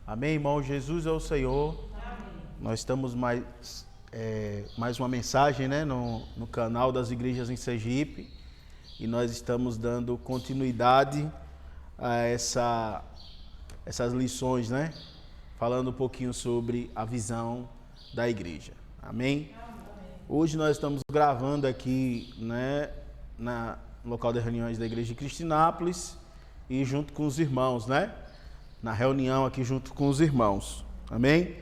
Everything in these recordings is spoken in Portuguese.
Amém, irmão? Jesus é o Senhor. Amém. Nós estamos mais uma mensagem, né, no canal das igrejas em Sergipe. E nós estamos dando continuidade a essas lições, né? Falando um pouquinho sobre a visão da igreja. Amém? Hoje nós estamos gravando aqui, né, no local de reuniões da igreja de Cristinápolis e junto com os irmãos, né? Na reunião aqui junto com os irmãos. Amém?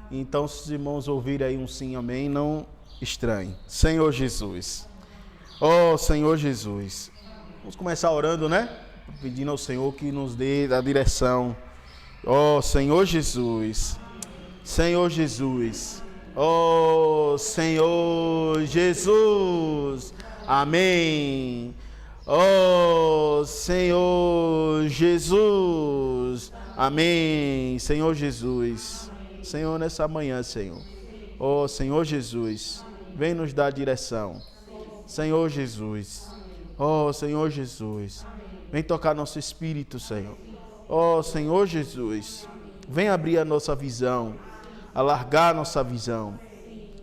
Então, se os irmãos ouvirem aí um sim, amém, não estranhem. Senhor Jesus. Oh, Senhor Jesus. Vamos começar orando, né? Pedindo ao Senhor que nos dê a direção. Oh, Senhor Jesus. Senhor Jesus. Oh, Senhor Jesus. Amém. Oh, Senhor Jesus. Amém. Senhor Jesus. Senhor, nessa manhã, Senhor. Oh, Senhor Jesus. Vem nos dar direção. Senhor Jesus. Oh, Senhor Jesus. Vem tocar nosso espírito, Senhor. Oh, Senhor Jesus. Vem abrir a nossa visão. Alargar a nossa visão.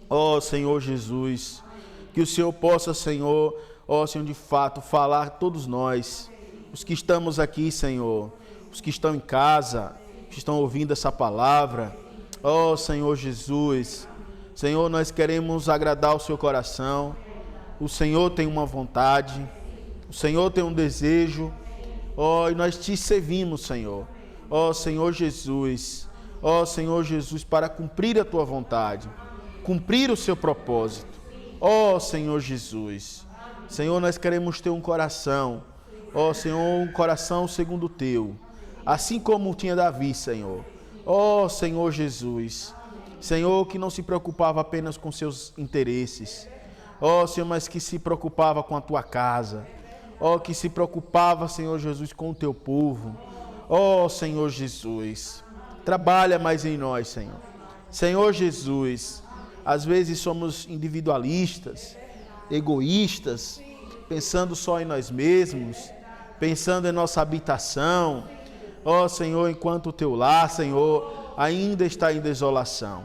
Oh, Senhor Jesus. Que o Senhor possa, Senhor, ó Senhor, de fato, falar a todos nós, os que estamos aqui, Senhor, os que estão em casa, que estão ouvindo essa palavra. Ó Senhor Jesus, Senhor, nós queremos agradar o seu coração. O Senhor tem uma vontade, o Senhor tem um desejo, ó, e nós te servimos, Senhor. Ó Senhor Jesus, para cumprir a tua vontade, cumprir o seu propósito. Ó Senhor Jesus. Senhor, nós queremos ter um coração, ó Senhor, um coração segundo o teu, assim como tinha Davi, Senhor. Ó Senhor Jesus, Senhor, que não se preocupava apenas com seus interesses, ó Senhor, mas que se preocupava com a tua casa, ó, que se preocupava, Senhor Jesus, com o teu povo. Ó Senhor Jesus, trabalha mais em nós, Senhor. Senhor Jesus, às vezes somos individualistas, egoístas, pensando só em nós mesmos, pensando em nossa habitação. Ó Senhor, enquanto o teu lar, Senhor, ainda está em desolação.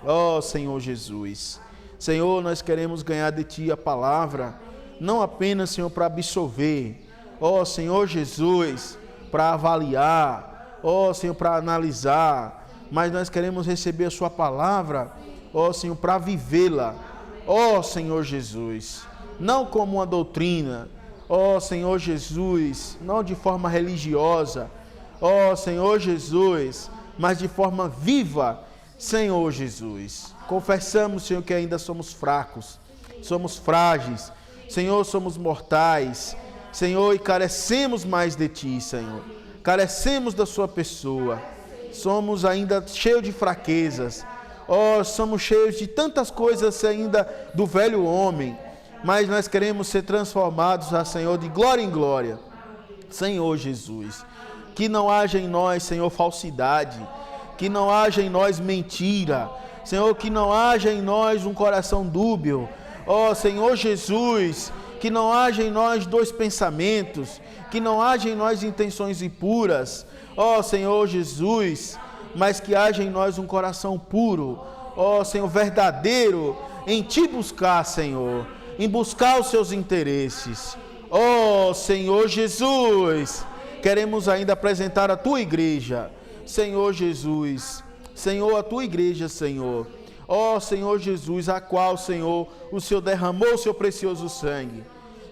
Ó Senhor Jesus, Senhor, nós queremos ganhar de Ti a palavra, não apenas, Senhor, para absorver, ó Senhor Jesus, para avaliar, ó Senhor, para analisar, mas nós queremos receber a Sua palavra, ó Senhor, para vivê-la. Ó Senhor Jesus, não como uma doutrina, ó Senhor Jesus, não de forma religiosa, ó Senhor Jesus, mas de forma viva, Senhor Jesus. Confessamos, Senhor, que ainda somos fracos, somos frágeis, Senhor, somos mortais, Senhor, e carecemos mais de Ti, Senhor, carecemos da Sua pessoa, somos ainda cheios de fraquezas. Oh, somos cheios de tantas coisas ainda do velho homem, mas nós queremos ser transformados, Senhor, de glória em glória. Senhor Jesus, que não haja em nós, Senhor, falsidade, que não haja em nós mentira, Senhor, que não haja em nós um coração dúbio. Oh, Senhor Jesus, que não haja em nós dois pensamentos, que não haja em nós intenções impuras. Oh, Senhor Jesus, mas que haja em nós um coração puro, ó Senhor, verdadeiro, em Ti buscar, Senhor, em buscar os Seus interesses. Ó Senhor Jesus, queremos ainda apresentar a Tua igreja, Senhor Jesus, Senhor, a Tua igreja, Senhor, ó Senhor Jesus, a qual, Senhor, o Senhor derramou o Seu precioso sangue.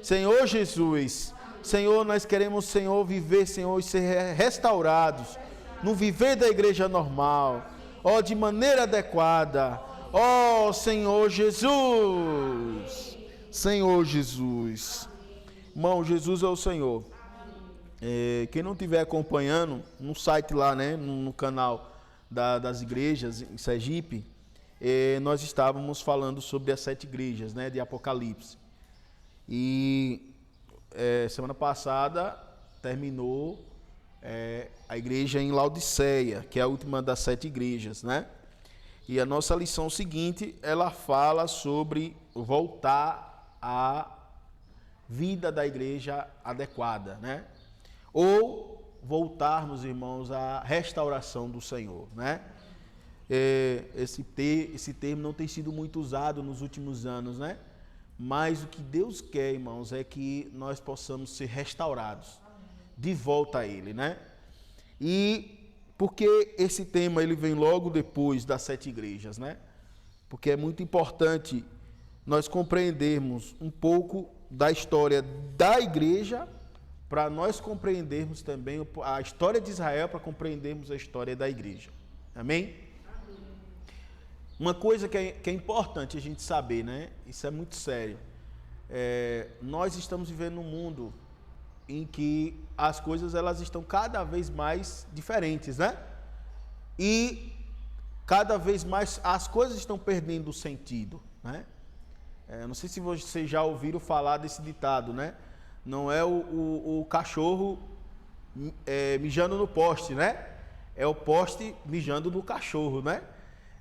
Senhor Jesus, Senhor, nós queremos, Senhor, viver, Senhor, e ser restaurados no viver da igreja normal, ó, de maneira adequada, ó Senhor Jesus, Senhor Jesus, irmão, Jesus é o Senhor. Quem não estiver acompanhando no site lá, né, no canal das igrejas em Sergipe, nós estávamos falando sobre as 7 igrejas, né, de Apocalipse, e semana passada terminou a igreja em Laodiceia, que é a última das 7 igrejas, né? E a nossa lição seguinte, ela fala sobre voltar à vida da igreja adequada, né? Ou voltarmos, irmãos, à restauração do Senhor, né? Esse termo não tem sido muito usado nos últimos anos, né? Mas o que Deus quer, irmãos, é que nós possamos ser restaurados de volta a Ele, né? E porque esse tema ele vem logo depois das 7 igrejas, né? Porque é muito importante nós compreendermos um pouco da história da igreja para nós compreendermos também a história de Israel, para compreendermos a história da igreja. Amém? Uma coisa que é importante a gente saber, né? Isso é muito sério. Nós estamos vivendo num mundo em que as coisas elas estão cada vez mais diferentes, né? E cada vez mais as coisas estão perdendo o sentido, né? Não sei se vocês já ouviram falar desse ditado, né? Não é o cachorro mijando no poste, né? É o poste mijando no cachorro, né?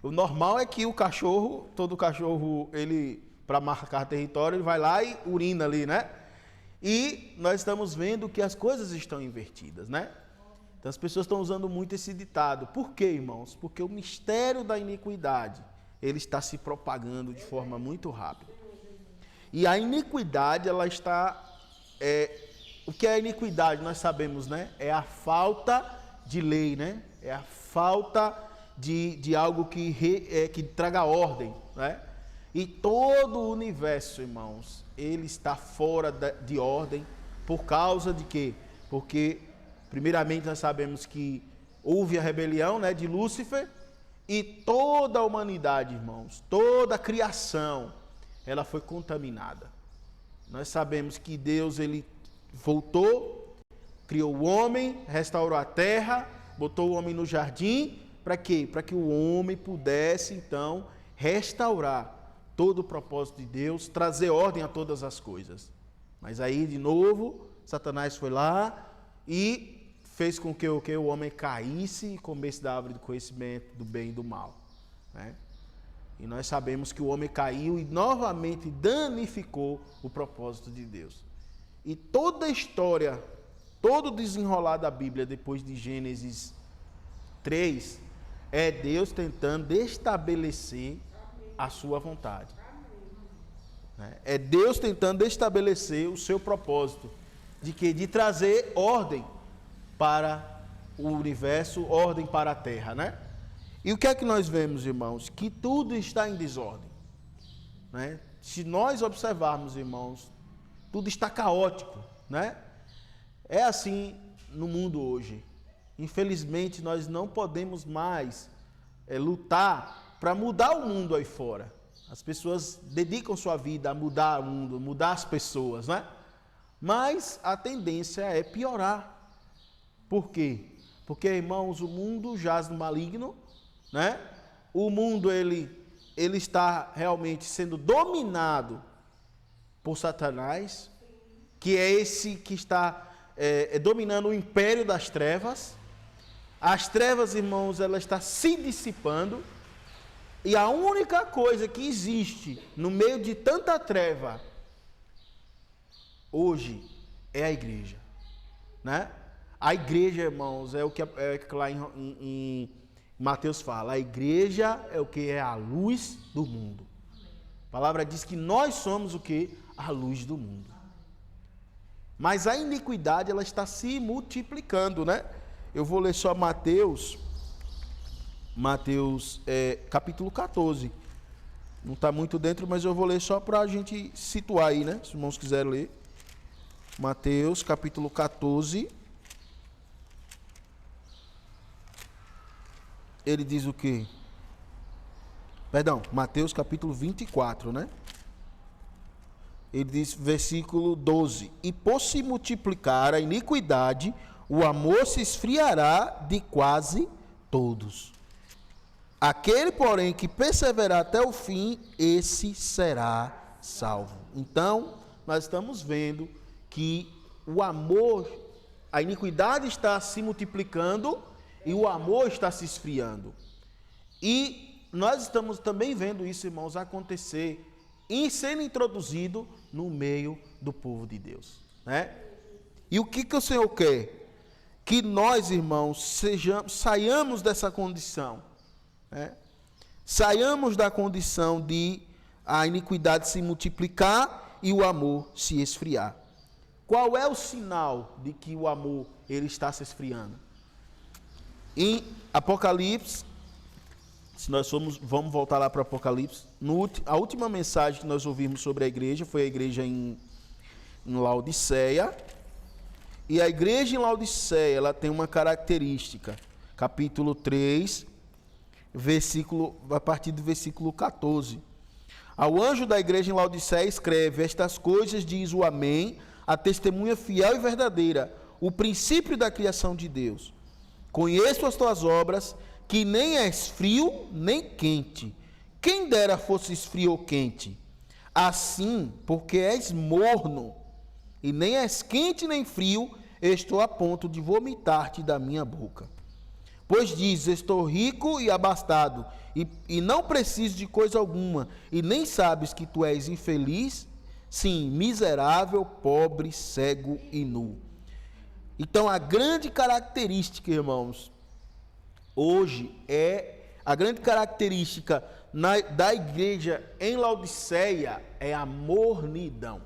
O normal é que todo cachorro, ele, para marcar território, ele vai lá e urina ali, né? E nós estamos vendo que as coisas estão invertidas, né? Então as pessoas estão usando muito esse ditado. Por quê, irmãos? Porque o mistério da iniquidade, ele está se propagando de forma muito rápida. E a iniquidade, ela está... o que é a iniquidade, nós sabemos, né? É a falta de lei, né? É a falta de algo que traga ordem, né? E todo o universo, irmãos, ele está fora de ordem por causa de quê? Porque, primeiramente, nós sabemos que houve a rebelião, né, de Lúcifer, e toda a humanidade, irmãos, toda a criação, ela foi contaminada. Nós sabemos que Deus, ele voltou, criou o homem, restaurou a terra, botou o homem no jardim, para quê? Para que o homem pudesse, então, restaurar todo o propósito de Deus, trazer ordem a todas as coisas. Mas aí, de novo, Satanás foi lá e fez com que o homem caísse e comesse da árvore do conhecimento do bem e do mal, né? E nós sabemos que o homem caiu e novamente danificou o propósito de Deus. E toda a história, todo o desenrolar da Bíblia depois de Gênesis 3, é Deus tentando estabelecer a sua vontade. É Deus tentando estabelecer o seu propósito. De quê? De trazer ordem para o universo, ordem para a terra, né? E o que é que nós vemos, irmãos? Que tudo está em desordem, né? Se nós observarmos, irmãos, tudo está caótico, né? É assim no mundo hoje. Infelizmente, nós não podemos mais lutar para mudar o mundo aí fora. As pessoas dedicam sua vida a mudar o mundo, mudar as pessoas, né? Mas a tendência é piorar. Por quê? Porque, irmãos, o mundo jaz no maligno, né? O mundo, ele está realmente sendo dominado por Satanás, que é esse que está dominando o império das trevas. As trevas, irmãos, ela está se dissipando. E a única coisa que existe no meio de tanta treva hoje é a igreja, né? A igreja, irmãos, é o que lá em Mateus fala. A igreja é o que? É a luz do mundo. A palavra diz que nós somos o que? A luz do mundo. Mas a iniquidade, ela está se multiplicando, né? Eu vou ler só Mateus capítulo 14. Não está muito dentro, mas eu vou ler só para a gente situar aí, né? Se os irmãos quiserem ler. Mateus capítulo 14. Ele diz o quê? Perdão, Mateus capítulo 24, né? Ele diz, versículo 12: E por se multiplicar a iniquidade, o amor se esfriará de quase todos. Aquele, porém, que perseverar até o fim, esse será salvo. Então, nós estamos vendo que o amor, a iniquidade está se multiplicando e o amor está se esfriando. E nós estamos também vendo isso, irmãos, acontecer e sendo introduzido no meio do povo de Deus, né? E o que o Senhor quer? que nós, irmãos, saiamos dessa condição, né? Saiamos da condição de a iniquidade se multiplicar e o amor se esfriar. Qual é o sinal de que o amor ele está se esfriando? Em Apocalipse, se nós vamos voltar lá para o Apocalipse, a última mensagem que nós ouvimos sobre a igreja foi a igreja em Laodiceia. E a igreja em Laodiceia, ela tem uma característica. Capítulo 3, a partir do versículo 14. Ao anjo da igreja em Laodiceia escreve: estas coisas diz o Amém, a testemunha fiel e verdadeira, o princípio da criação de Deus. Conheço as tuas obras, que nem és frio nem quente. Quem dera fosses frio ou quente. Assim, porque és morno, e nem és quente nem frio, estou a ponto de vomitar-te da minha boca. Pois dizes: estou rico e abastado, e não preciso de coisa alguma, e nem sabes que tu és infeliz, sim, miserável, pobre, cego e nu. Então, a grande característica, irmãos, hoje a grande característica da igreja em Laodiceia é a mornidão.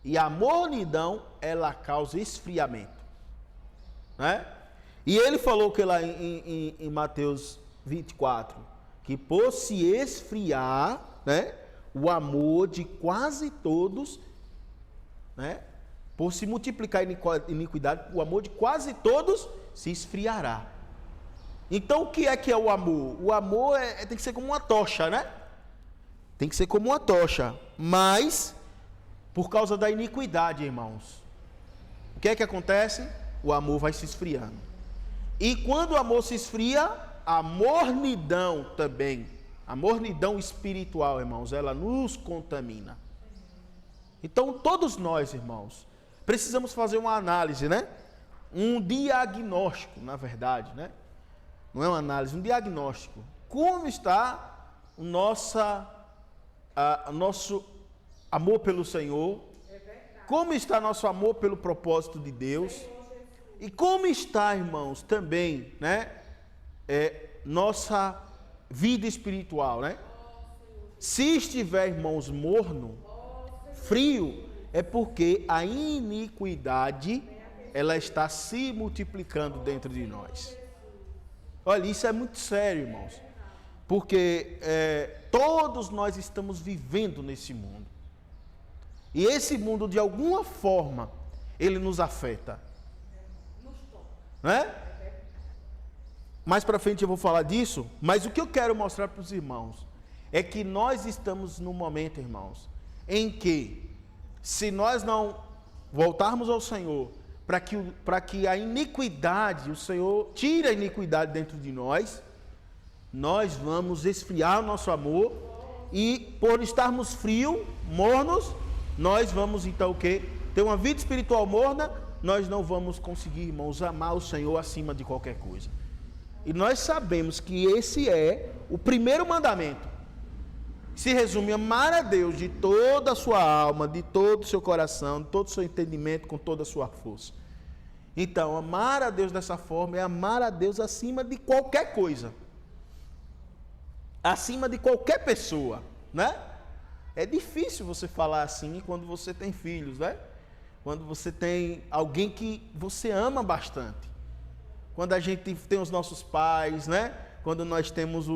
E a mornidão, ela causa esfriamento, né? E ele falou que lá em Mateus 24, que por se esfriar, né, o amor de quase todos, né, por se multiplicar a iniquidade, o amor de quase todos se esfriará. Então, o que é o amor? O amor tem que ser como uma tocha, né? Tem que ser como uma tocha, mas por causa da iniquidade, irmãos, o que acontece? O amor vai se esfriando. E quando o amor se esfria, a mornidão também, a mornidão espiritual, irmãos, ela nos contamina. Então, todos nós, irmãos, precisamos fazer uma análise, né? Um diagnóstico, na verdade, né? Não é uma análise, um diagnóstico. Como está o nosso amor pelo Senhor? Como está nosso amor pelo propósito de Deus? E como está, irmãos, também, né? Nossa vida espiritual, né? Se estiver, irmãos, morno, frio, é porque a iniquidade ela está se multiplicando dentro de nós. Olha, isso é muito sério, irmãos, porque todos nós estamos vivendo nesse mundo, e esse mundo, de alguma forma, ele nos afeta, né? Mais para frente eu vou falar disso, mas o que eu quero mostrar para os irmãos é que nós estamos num momento, irmãos, em que, se nós não voltarmos ao Senhor, para que a iniquidade, o Senhor tire a iniquidade dentro de nós vamos esfriar o nosso amor, e por estarmos frios, mornos, nós vamos então o quê? Ter uma vida espiritual morna, nós não vamos conseguir, irmãos, amar o Senhor acima de qualquer coisa. E nós sabemos que esse é o primeiro mandamento. Se resume: amar a Deus de toda a sua alma, de todo o seu coração, de todo o seu entendimento, com toda a sua força. Então, amar a Deus dessa forma é amar a Deus acima de qualquer coisa, acima de qualquer pessoa, né? É difícil você falar assim quando você tem filhos, né? Quando você tem alguém que você ama bastante. Quando a gente tem os nossos pais, né? Quando nós temos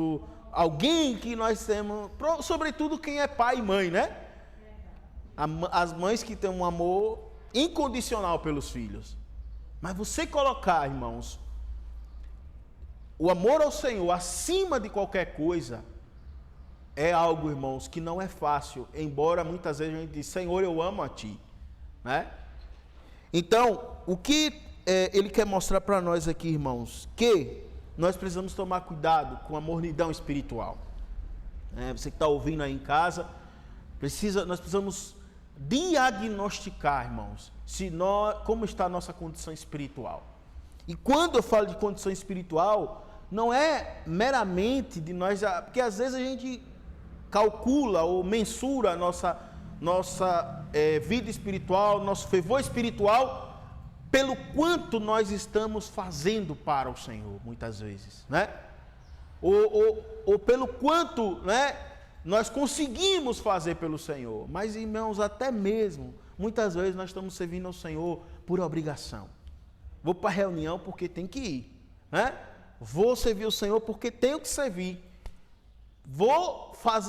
alguém que nós temos, sobretudo quem é pai e mãe, né? As mães que têm um amor incondicional pelos filhos. Mas você colocar, irmãos, o amor ao Senhor acima de qualquer coisa, é algo, irmãos, que não é fácil, embora muitas vezes a gente diz: Senhor, eu amo a Ti, né? Então, o que ele quer mostrar para nós aqui, irmãos, que nós precisamos tomar cuidado com a mornidão espiritual. Você que está ouvindo aí em casa, nós precisamos diagnosticar, irmãos, como está a nossa condição espiritual. E quando eu falo de condição espiritual, não é meramente de nós, porque às vezes a gente calcula ou mensura a nossa vida espiritual, nosso fervor espiritual pelo quanto nós estamos fazendo para o Senhor, muitas vezes, né? Ou pelo quanto, né, nós conseguimos fazer pelo Senhor. Mas, irmãos, até mesmo, muitas vezes nós estamos servindo ao Senhor por obrigação. Vou para a reunião porque tem que ir, né? Vou servir o Senhor porque tenho que servir.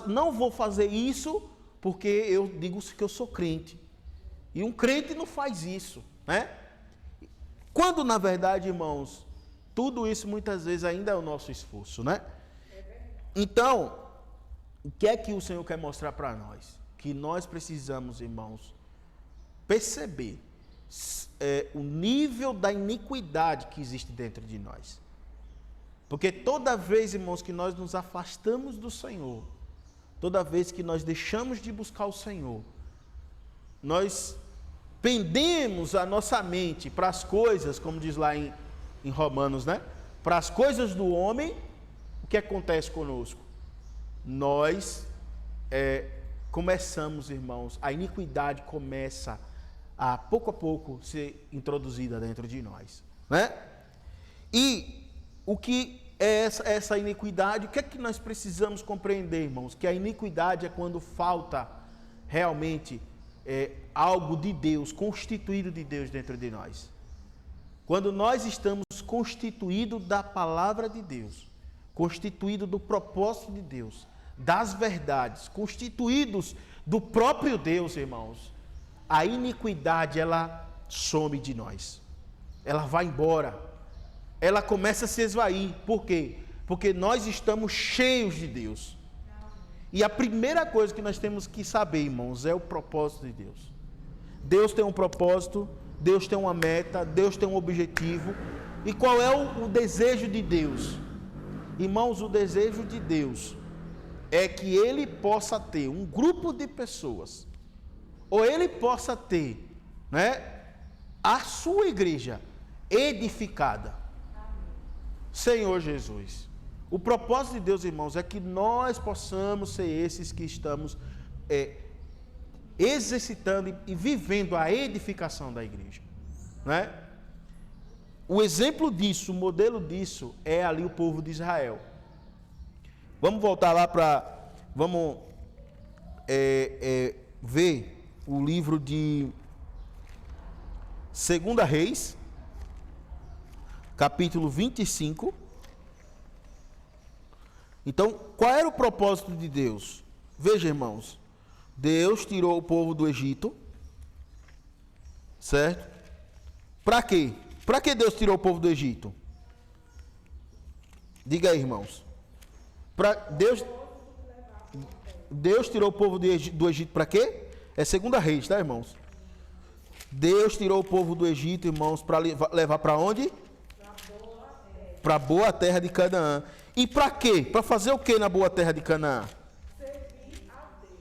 Não vou fazer isso porque eu digo que eu sou crente. E um crente não faz isso, né? Quando, na verdade, irmãos, tudo isso muitas vezes ainda é o nosso esforço, né? Então, o que é que o Senhor quer mostrar para nós? Que nós precisamos, irmãos, perceber o nível da iniquidade que existe dentro de nós. Porque toda vez, irmãos, que nós nos afastamos do Senhor, toda vez que nós deixamos de buscar o Senhor, nós pendemos a nossa mente para as coisas, como diz lá em Romanos, né? Para as coisas do homem, o que acontece conosco? Nós começamos, irmãos, a iniquidade começa a pouco ser introduzida dentro de nós, né? E o que é essa iniquidade? O que é que nós precisamos compreender, irmãos? Que a iniquidade é quando falta realmente algo de Deus, constituído de Deus dentro de nós. Quando nós estamos constituídos da palavra de Deus, constituídos do propósito de Deus, das verdades, constituídos do próprio Deus, irmãos, a iniquidade, ela some de nós. Ela vai embora. Ela começa a se esvair. Por quê? Porque nós estamos cheios de Deus. E a primeira coisa que nós temos que saber, irmãos, é o propósito de Deus. Deus tem um propósito, Deus tem uma meta, Deus tem um objetivo. E qual é o desejo de Deus? Irmãos, o desejo de Deus é que Ele possa ter um grupo de pessoas, ou Ele possa ter, né, a sua igreja edificada. Senhor Jesus, o propósito de Deus, irmãos, é que nós possamos ser esses que estamos exercitando e vivendo a edificação da igreja, né? O exemplo disso, o modelo disso é ali o povo de Israel. Vamos voltar lá vamos ver o livro de 2 Reis, capítulo 25. Então, qual era o propósito de Deus? Veja, irmãos, Deus tirou o povo do Egito, certo? Para quê? Para que Deus tirou o povo do Egito? Diga aí, irmãos. Deus tirou o povo do Egito para quê? É 2 Reis, tá, irmãos? Deus tirou o povo do Egito, irmãos, para levar para onde? Para a boa terra de Canaã. E para quê? Para fazer o que na boa terra de Canaã? Servir a Deus.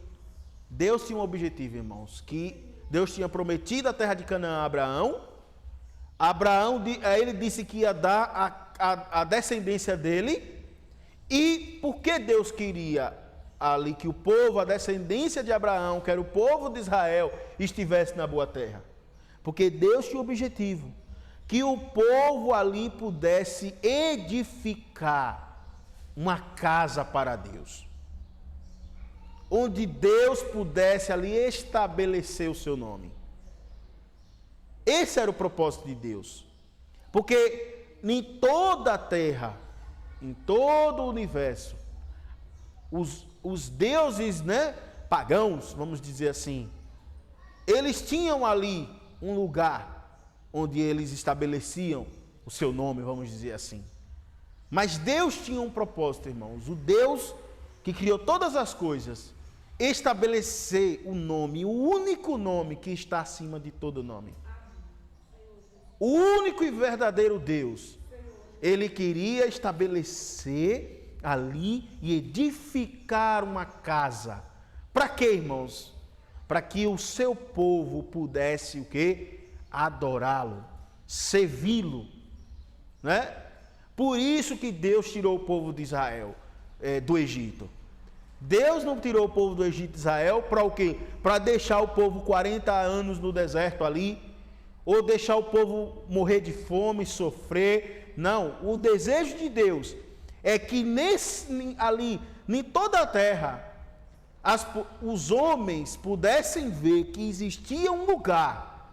Deus tinha um objetivo, irmãos, que Deus tinha prometido a terra de Canaã a Abraão. Ele disse que ia dar a descendência dele. E por que Deus queria ali que o povo, a descendência de Abraão, que era o povo de Israel, estivesse na boa terra? Porque Deus tinha o objetivo que o povo ali pudesse edificar uma casa para Deus, onde Deus pudesse ali estabelecer o seu nome. Esse era o propósito de Deus, porque em toda a terra, em todo o universo, os deuses, né, pagãos, vamos dizer assim, eles tinham ali um lugar onde eles estabeleciam o seu nome, vamos dizer assim. Mas Deus tinha um propósito, irmãos. O Deus que criou todas as coisas, estabelecer o nome, o único nome que está acima de todo nome. O único e verdadeiro Deus. Ele queria estabelecer ali e edificar uma casa. Para quê, irmãos? Para que o seu povo pudesse o quê? Adorá-lo, servi-lo, né? Por isso que Deus tirou o povo de Israel do Egito. Deus não tirou o povo do Egito de Israel para o quê? Para deixar o povo 40 anos no deserto ali, ou deixar o povo morrer de fome, sofrer. Não, o desejo de Deus é que ali, em toda a terra, os homens pudessem ver que existia um lugar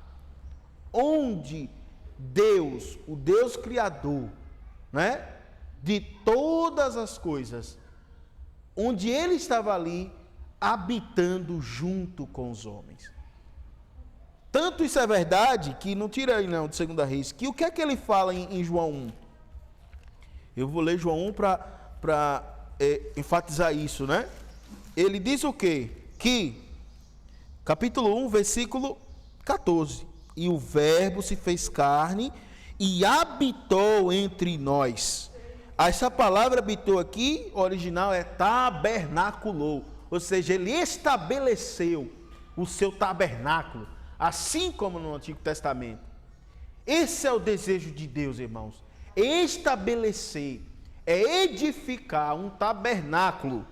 onde Deus, o Deus Criador, né, de todas as coisas, onde Ele estava ali habitando junto com os homens. Tanto isso é verdade que, não tira aí não, de 2 Reis, que o que é que ele fala em João 1? Eu vou ler João 1 para enfatizar isso, né? Ele diz o quê? Que, capítulo 1, versículo 14, e o verbo se fez carne e habitou entre nós. Essa palavra habitou aqui, original é tabernaculou, ou seja, ele estabeleceu o seu tabernáculo, assim como no Antigo Testamento. Esse é o desejo de Deus, irmãos. Estabelecer, é edificar um tabernáculo,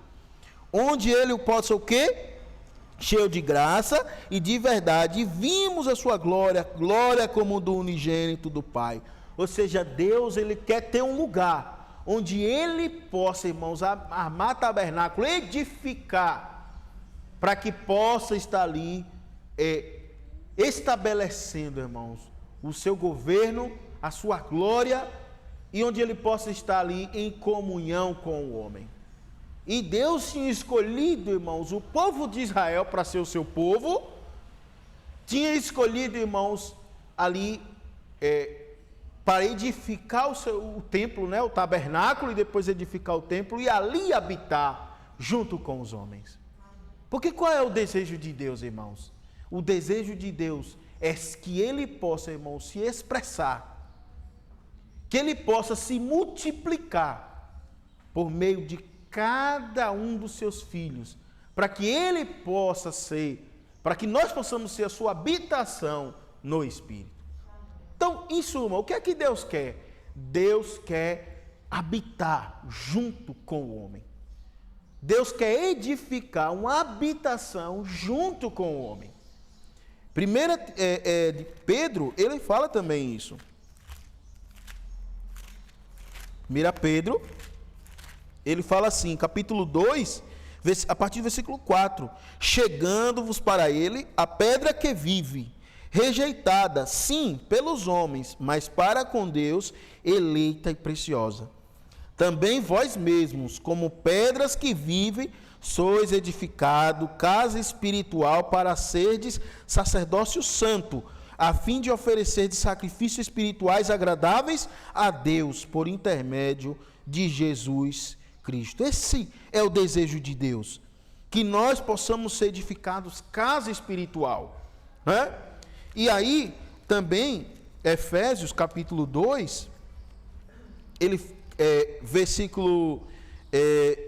onde ele possa o quê? Cheio de graça e de verdade, e vimos a sua glória, glória como do unigênito do Pai. Ou seja, Deus, ele quer ter um lugar onde ele possa, irmãos, armar tabernáculo, edificar, para que possa estar ali, estabelecendo, irmãos, o seu governo, a sua glória, e onde ele possa estar ali em comunhão com o homem. E Deus tinha escolhido, irmãos, o povo de Israel para ser o seu povo, tinha escolhido, irmãos, ali para edificar o templo, né, o tabernáculo, e depois edificar o templo, e ali habitar junto com os homens. Porque qual é o desejo de Deus, irmãos? O desejo de Deus é que ele possa, irmãos, se expressar, que ele possa se multiplicar por meio de cada um dos seus filhos, para que ele possa ser, para que nós possamos ser a sua habitação no Espírito. Então, em suma, o que é que Deus quer? Deus quer habitar junto com o homem. Deus quer edificar uma habitação junto com o homem. Primeira de Pedro, ele fala também isso. 1 Pedro, ele fala assim, capítulo 2, a partir do versículo 4. Chegando-vos para ele a pedra que vive, rejeitada, sim, pelos homens, mas para com Deus, eleita e preciosa. Também vós mesmos, como pedras que vivem, sois edificado, casa espiritual, para serdes sacerdócio santo, a fim de oferecer sacrifícios espirituais agradáveis a Deus, por intermédio de Jesus Cristo. Esse é o desejo de Deus, que nós possamos ser edificados casa espiritual, né? E aí, também, Efésios capítulo 2, ele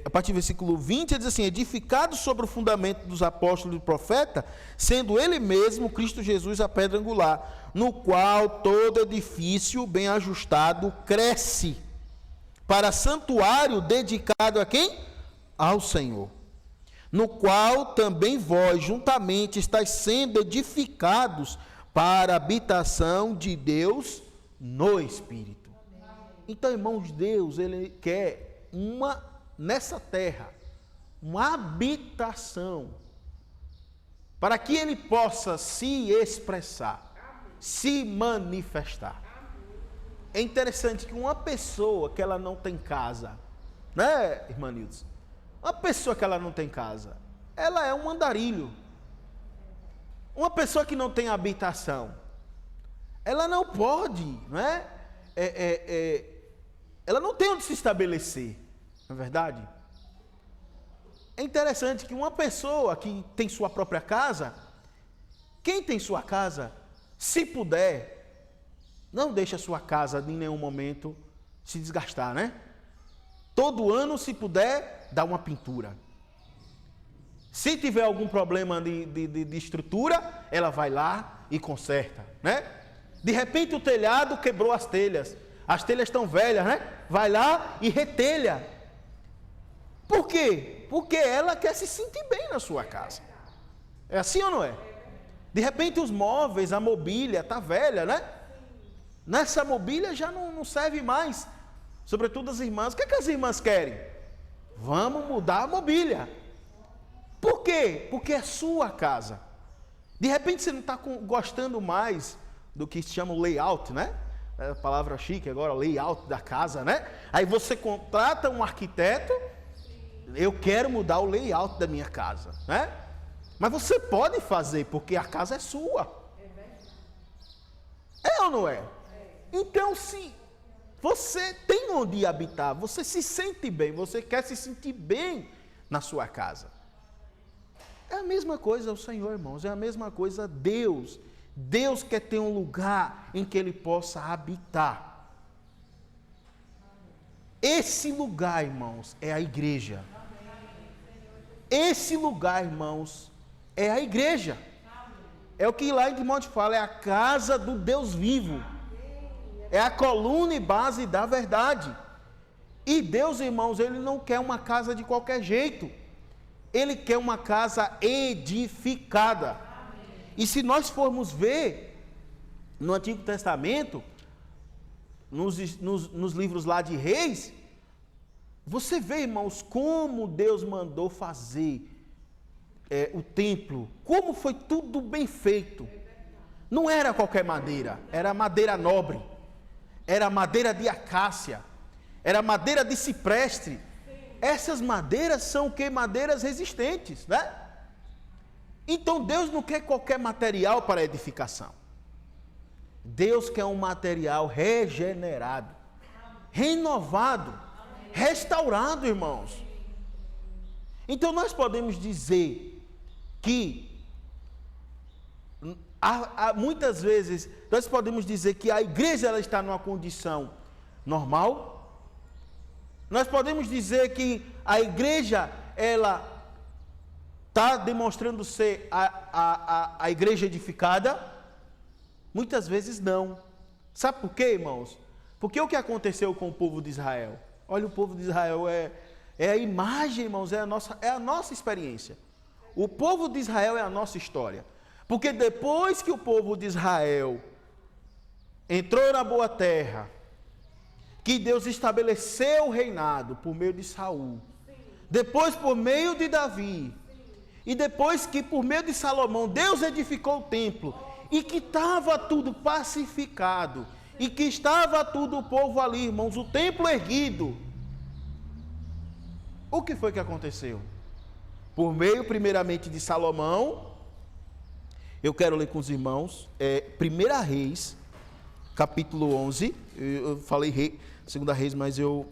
a partir do versículo 20, ele diz assim: edificado sobre o fundamento dos apóstolos e do profeta, sendo ele mesmo, Cristo Jesus, a pedra angular, no qual todo edifício bem ajustado cresce, para santuário dedicado a quem? Ao Senhor, no qual também vós juntamente estáis sendo edificados para a habitação de Deus no Espírito. Então, irmãos, Deus, ele quer nessa terra, uma habitação, para que ele possa se expressar, se manifestar. É interessante que uma pessoa que ela não tem casa, né, irmã Nilson? Uma pessoa que ela não tem casa, ela é um andarilho. Uma pessoa que não tem habitação, ela não pode, né? Ela não tem onde se estabelecer, não é verdade? É interessante que uma pessoa que tem sua própria casa, quem tem sua casa, se puder, não deixe a sua casa em nenhum momento se desgastar, né? Todo ano, se puder, dá uma pintura. Se tiver algum problema de estrutura, ela vai lá e conserta, né? De repente o telhado quebrou as telhas estão velhas, né? Vai lá e retelha. Por quê? Porque ela quer se sentir bem na sua casa. É assim ou não é? De repente os móveis, a mobília está velha, né? Nessa mobília já não serve mais. Sobretudo as irmãs. O que as irmãs querem? Vamos mudar a mobília. Por quê? Porque é sua casa. De repente você não está gostando mais do que se chama o layout, né? É a palavra chique agora, layout da casa, né? Aí você contrata um arquiteto. Eu quero mudar o layout da minha casa, né? Mas você pode fazer, porque a casa é sua. É ou não é? Então, se você tem onde habitar, você se sente bem, você quer se sentir bem na sua casa. É a mesma coisa o Senhor, irmãos, é a mesma coisa Deus. Deus quer ter um lugar em que Ele possa habitar. Esse lugar, irmãos, é a igreja. Esse lugar, irmãos, é a igreja. É o que lá em Timóteo fala, é a casa do Deus vivo. É a coluna e base da verdade. E Deus, irmãos, Ele não quer uma casa de qualquer jeito. Ele quer uma casa edificada. E se nós formos ver no Antigo Testamento, nos livros lá de Reis, você vê, irmãos, como Deus mandou fazer o templo, como foi tudo bem feito. Não era qualquer madeira, era madeira nobre, era madeira de acácia, era madeira de cipreste. Essas madeiras são o que? Madeiras resistentes, né? Então Deus não quer qualquer material para edificação. Deus quer um material regenerado, renovado, restaurado, irmãos. Então nós podemos dizer que muitas vezes nós podemos dizer que a igreja ela está numa condição normal. Nós podemos dizer que a igreja ela está demonstrando ser a igreja edificada. Muitas vezes não. Sabe por quê, irmãos? Porque o que aconteceu com o povo de Israel? Olha, o povo de Israel é a imagem, irmãos, é a nossa experiência. O povo de Israel é a nossa história. Porque depois que o povo de Israel entrou na boa terra, que Deus estabeleceu o reinado por meio de Saul, depois por meio de Davi, e depois que por meio de Salomão Deus edificou o templo, e que estava tudo pacificado, e que estava tudo o povo ali, irmãos, o templo erguido. O que foi que aconteceu? Por meio primeiramente de Salomão, eu quero ler com os irmãos, 1 Reis, capítulo 11, eu falei 2 Reis, mas eu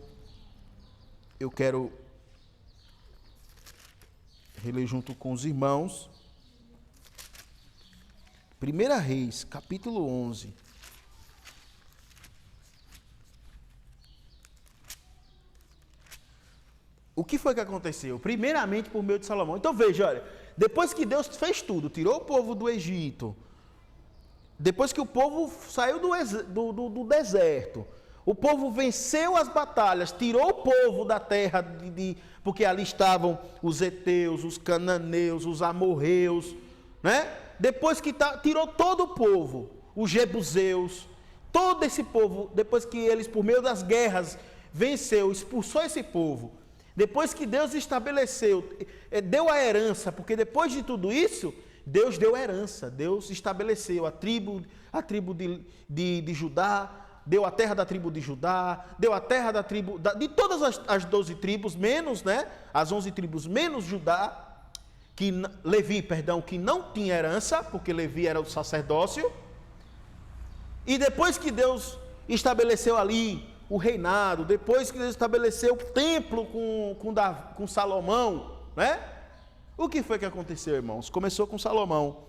quero reler junto com os irmãos. 1 Reis, capítulo 11. O que foi que aconteceu? Primeiramente por meio de Salomão. Então veja, olha, depois que Deus fez tudo, tirou o povo do Egito, depois que o povo saiu do deserto, o povo venceu as batalhas, tirou o povo da terra, porque ali estavam os heteus, os cananeus, os amorreus, né? Depois que tirou todo o povo, os jebuseus, todo esse povo, depois que eles, por meio das guerras, venceu, expulsou esse povo, depois que Deus estabeleceu, deu a herança, porque depois de tudo isso, Deus deu a herança, Deus estabeleceu a tribo de Judá, deu a terra da tribo de Judá, deu a terra da tribo, de todas as 12 tribos, menos, né, as 11 tribos, menos Judá, Levi, que não tinha herança, porque Levi era o sacerdócio. E depois que Deus estabeleceu ali o reinado, depois que Deus estabeleceu o templo com Salomão, né? O que foi que aconteceu, irmãos? Começou com Salomão,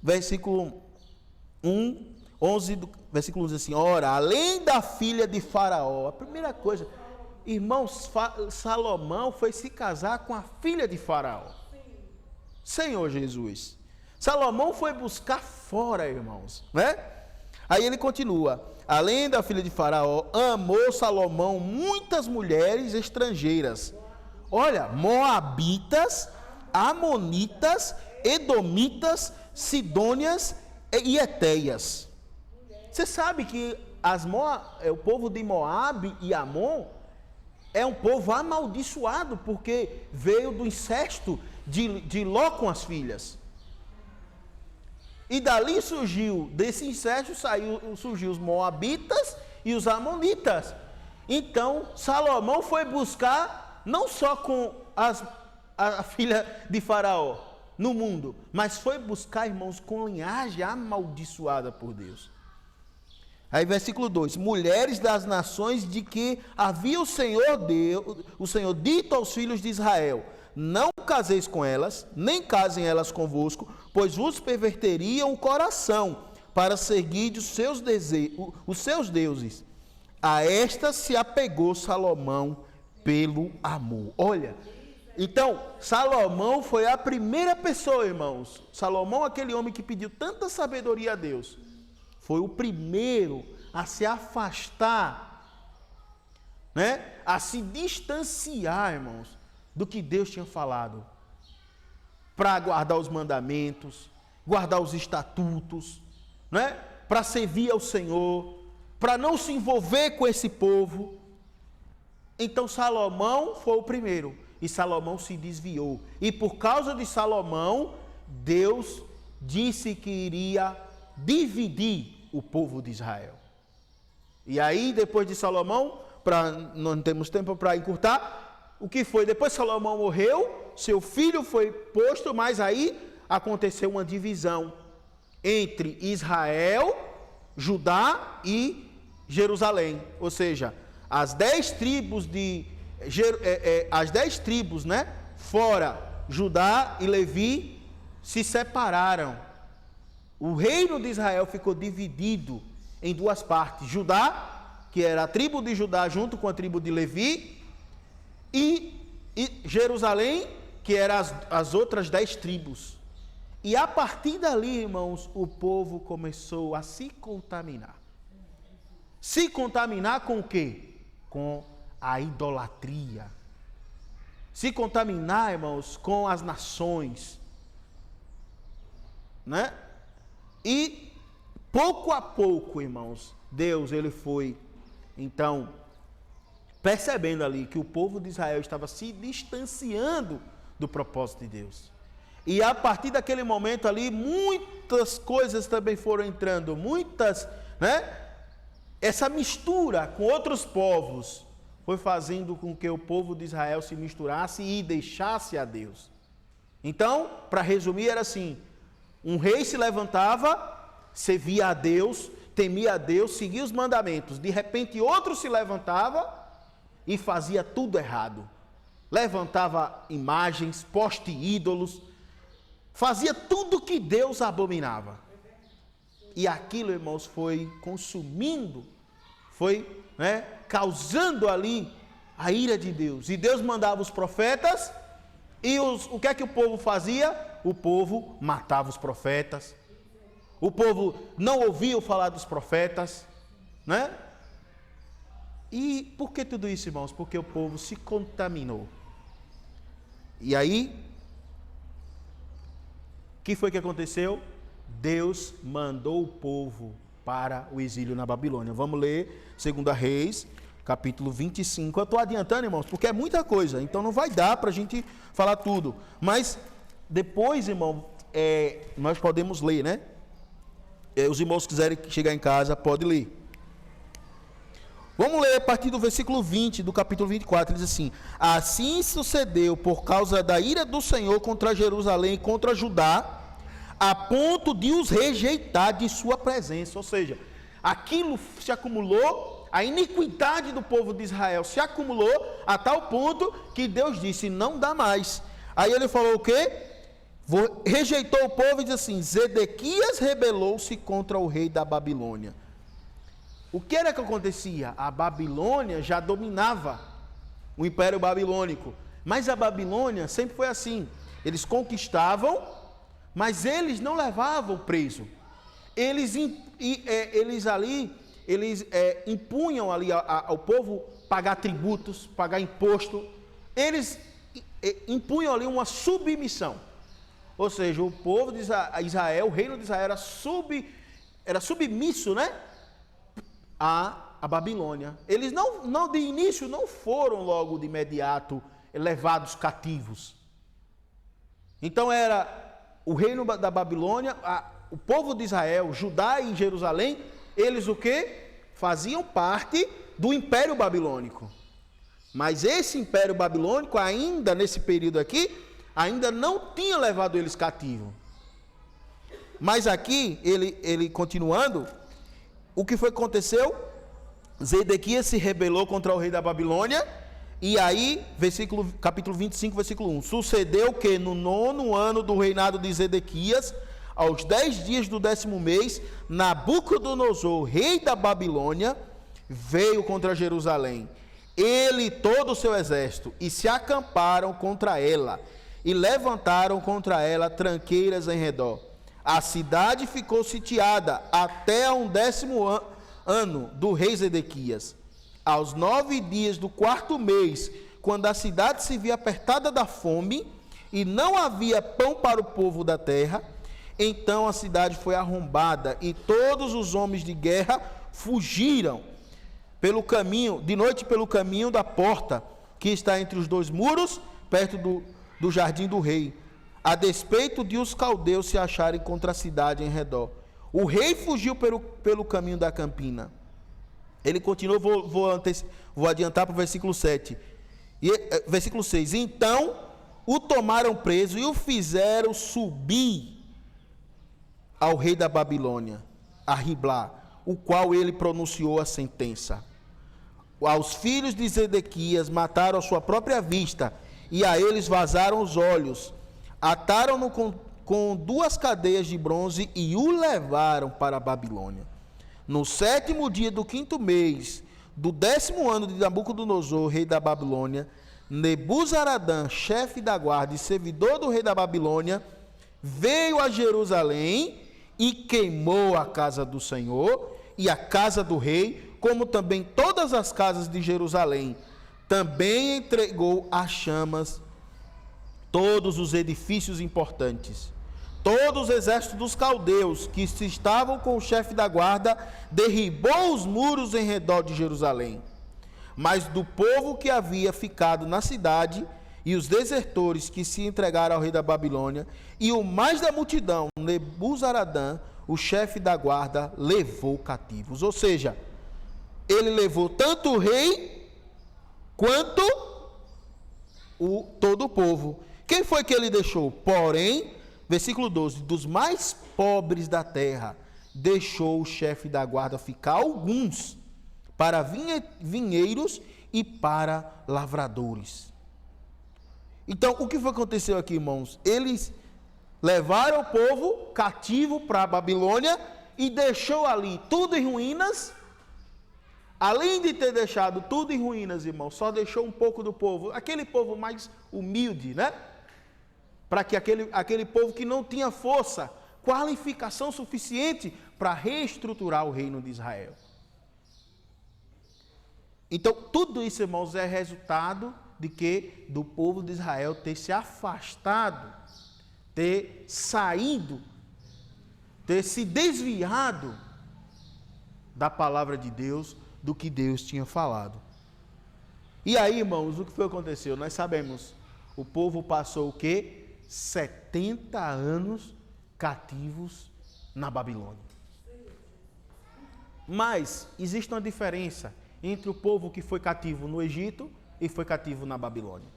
versículo 11, versículo 11 assim: ora, além da filha de Faraó, a primeira coisa, irmãos, Salomão foi se casar com a filha de Faraó. Senhor Jesus, Salomão foi buscar fora, irmãos, né? Aí ele continua: além da filha de Faraó, amou Salomão muitas mulheres estrangeiras. Olha, moabitas, amonitas, edomitas, sidônias e etéias. Você sabe que o povo de Moabe e Amon é um povo amaldiçoado, porque veio do incesto de Ló com as filhas. E dali desse incesto surgiu os moabitas e os amonitas. Então Salomão foi buscar, não só com a filha de Faraó no mundo, mas foi buscar, irmãos, com linhagem amaldiçoada por Deus. Aí versículo 2: mulheres das nações de que havia o Senhor dito aos filhos de Israel: não caseis com elas, nem casem elas convosco, pois vos perverteriam o coração para seguir os seus deuses. A esta se apegou Salomão pelo amor. Olha, então Salomão foi a primeira pessoa, irmãos. Salomão, aquele homem que pediu tanta sabedoria a Deus, foi o primeiro a se afastar, né? A se distanciar, irmãos, do que Deus tinha falado, para guardar os mandamentos, guardar os estatutos, né? Para servir ao Senhor, para não se envolver com esse povo. Então Salomão foi o primeiro, e Salomão se desviou, e por causa de Salomão, Deus disse que iria dividir o povo de Israel. E aí, depois de Salomão, não temos tempo para encurtar, o que foi? Depois Salomão morreu, seu filho foi posto, mas aí aconteceu uma divisão entre Israel, Judá e Jerusalém. Ou seja, as 10 tribos né, fora Judá e Levi se separaram. O reino de Israel ficou dividido em duas partes: Judá, que era a tribo de Judá junto com a tribo de Levi, e Jerusalém, que eram as outras 10 tribos. E a partir dali, irmãos, o povo começou a se contaminar. Se contaminar com o quê? Com a idolatria. Se contaminar, irmãos, com as nações, né? E pouco a pouco, irmãos, Deus, ele foi, então, percebendo ali que o povo de Israel estava se distanciando do propósito de Deus. E a partir daquele momento ali, muitas coisas também foram entrando, né? Essa mistura com outros povos foi fazendo com que o povo de Israel se misturasse e deixasse a Deus. Então, para resumir, era assim: um rei se levantava, servia a Deus, temia a Deus, seguia os mandamentos. De repente, outro se levantava e fazia tudo errado. Levantava imagens, poste ídolos, fazia tudo que Deus abominava. E aquilo, irmãos, foi consumindo, foi, né, causando ali a ira de Deus. E Deus mandava os profetas, e o que é que o povo fazia? O povo matava os profetas. O povo não ouvia falar dos profetas, né? E por que tudo isso, irmãos? Porque o povo se contaminou. E aí, o que foi que aconteceu? Deus mandou o povo para o exílio na Babilônia. Vamos ler 2 Reis, capítulo 25. Eu estou adiantando, irmãos, porque é muita coisa, então não vai dar para a gente falar tudo. Mas depois, irmão, nós podemos ler, né? Os irmãos que quiserem chegar em casa, podem ler. Vamos ler a partir do versículo 20 do capítulo 24, ele diz assim: assim sucedeu por causa da ira do Senhor contra Jerusalém e contra Judá, a ponto de os rejeitar de sua presença. Ou seja, aquilo se acumulou, a iniquidade do povo de Israel se acumulou a tal ponto que Deus disse: não dá mais. Aí ele falou o quê? Rejeitou o povo e diz assim: Zedequias rebelou-se contra o rei da Babilônia. O que era que acontecia? A Babilônia já dominava o Império Babilônico, mas a Babilônia sempre foi assim: eles conquistavam, mas eles não levavam preso. Eles impunham ali ao povo pagar tributos, pagar imposto. Eles impunham ali uma submissão. Ou seja, o povo de Israel, o reino de Israel era submisso, né, a Babilônia. Eles não de início não foram logo de imediato levados cativos. Então era o reino da Babilônia, o povo de Israel, Judá e Jerusalém, eles o quê? Faziam parte do Império Babilônico. Mas esse Império Babilônico, ainda nesse período aqui, ainda não tinha levado eles cativos. Mas aqui, ele continuando, o que foi que aconteceu? Zedequias se rebelou contra o rei da Babilônia, e aí, capítulo 25, versículo 1. Sucedeu que no 9º ano do reinado de Zedequias, aos 10 dias do 10º mês, Nabucodonosor, rei da Babilônia, veio contra Jerusalém, ele e todo o seu exército, e se acamparam contra ela, e levantaram contra ela tranqueiras em redor. A cidade ficou sitiada até ao 10º ano do rei Zedequias. Aos 9 dias do 4º mês, quando a cidade se via apertada da fome, e não havia pão para o povo da terra, então a cidade foi arrombada, e todos os homens de guerra fugiram pelo caminho, de noite pelo caminho da porta, que está entre os dois muros, perto do jardim do rei, a despeito de os caldeus se acharem contra a cidade em redor. O rei fugiu pelo caminho da campina. Ele continuou, vou adiantar para o versículo 7. Versículo 6. Então o tomaram preso e o fizeram subir ao rei da Babilônia, a Riblá, o qual ele pronunciou a sentença. Aos filhos de Zedequias mataram a sua própria vista, e a eles vazaram os olhos. Ataram-no com 2 cadeias de bronze e o levaram para a Babilônia. No 7º dia do 5º mês, do 10º ano de Nabucodonosor, rei da Babilônia, Nebuzaradã, chefe da guarda e servidor do rei da Babilônia, veio a Jerusalém e queimou a casa do Senhor e a casa do rei, como também todas as casas de Jerusalém. Também entregou às chamas todos os edifícios importantes. Todos os exércitos dos caldeus que estavam com o chefe da guarda derribou os muros em redor de Jerusalém. Mas do povo que havia ficado na cidade e os desertores que se entregaram ao rei da Babilônia e o mais da multidão, Nebuzaradã, o chefe da guarda, levou cativos. Ou seja, ele levou tanto o rei quanto todo o povo. Quem foi que ele deixou? Porém, versículo 12, dos mais pobres da terra, deixou o chefe da guarda ficar alguns para vinheiros e para lavradores. Então, o que foi que aconteceu aqui, irmãos? Eles levaram o povo cativo para a Babilônia e deixou ali tudo em ruínas. Além de ter deixado tudo em ruínas, irmãos, só deixou um pouco do povo, aquele povo mais humilde, né? Para que aquele povo que não tinha força, qualificação suficiente para reestruturar o reino de Israel. Então, tudo isso, irmãos, é resultado de que? Do povo de Israel ter se afastado, ter saído, ter se desviado da palavra de Deus, do que Deus tinha falado. E aí, irmãos, o que foi que aconteceu? Nós sabemos, o povo passou o quê? 70 anos cativos na Babilônia. Mas existe uma diferença entre o povo que foi cativo no Egito e foi cativo na Babilônia.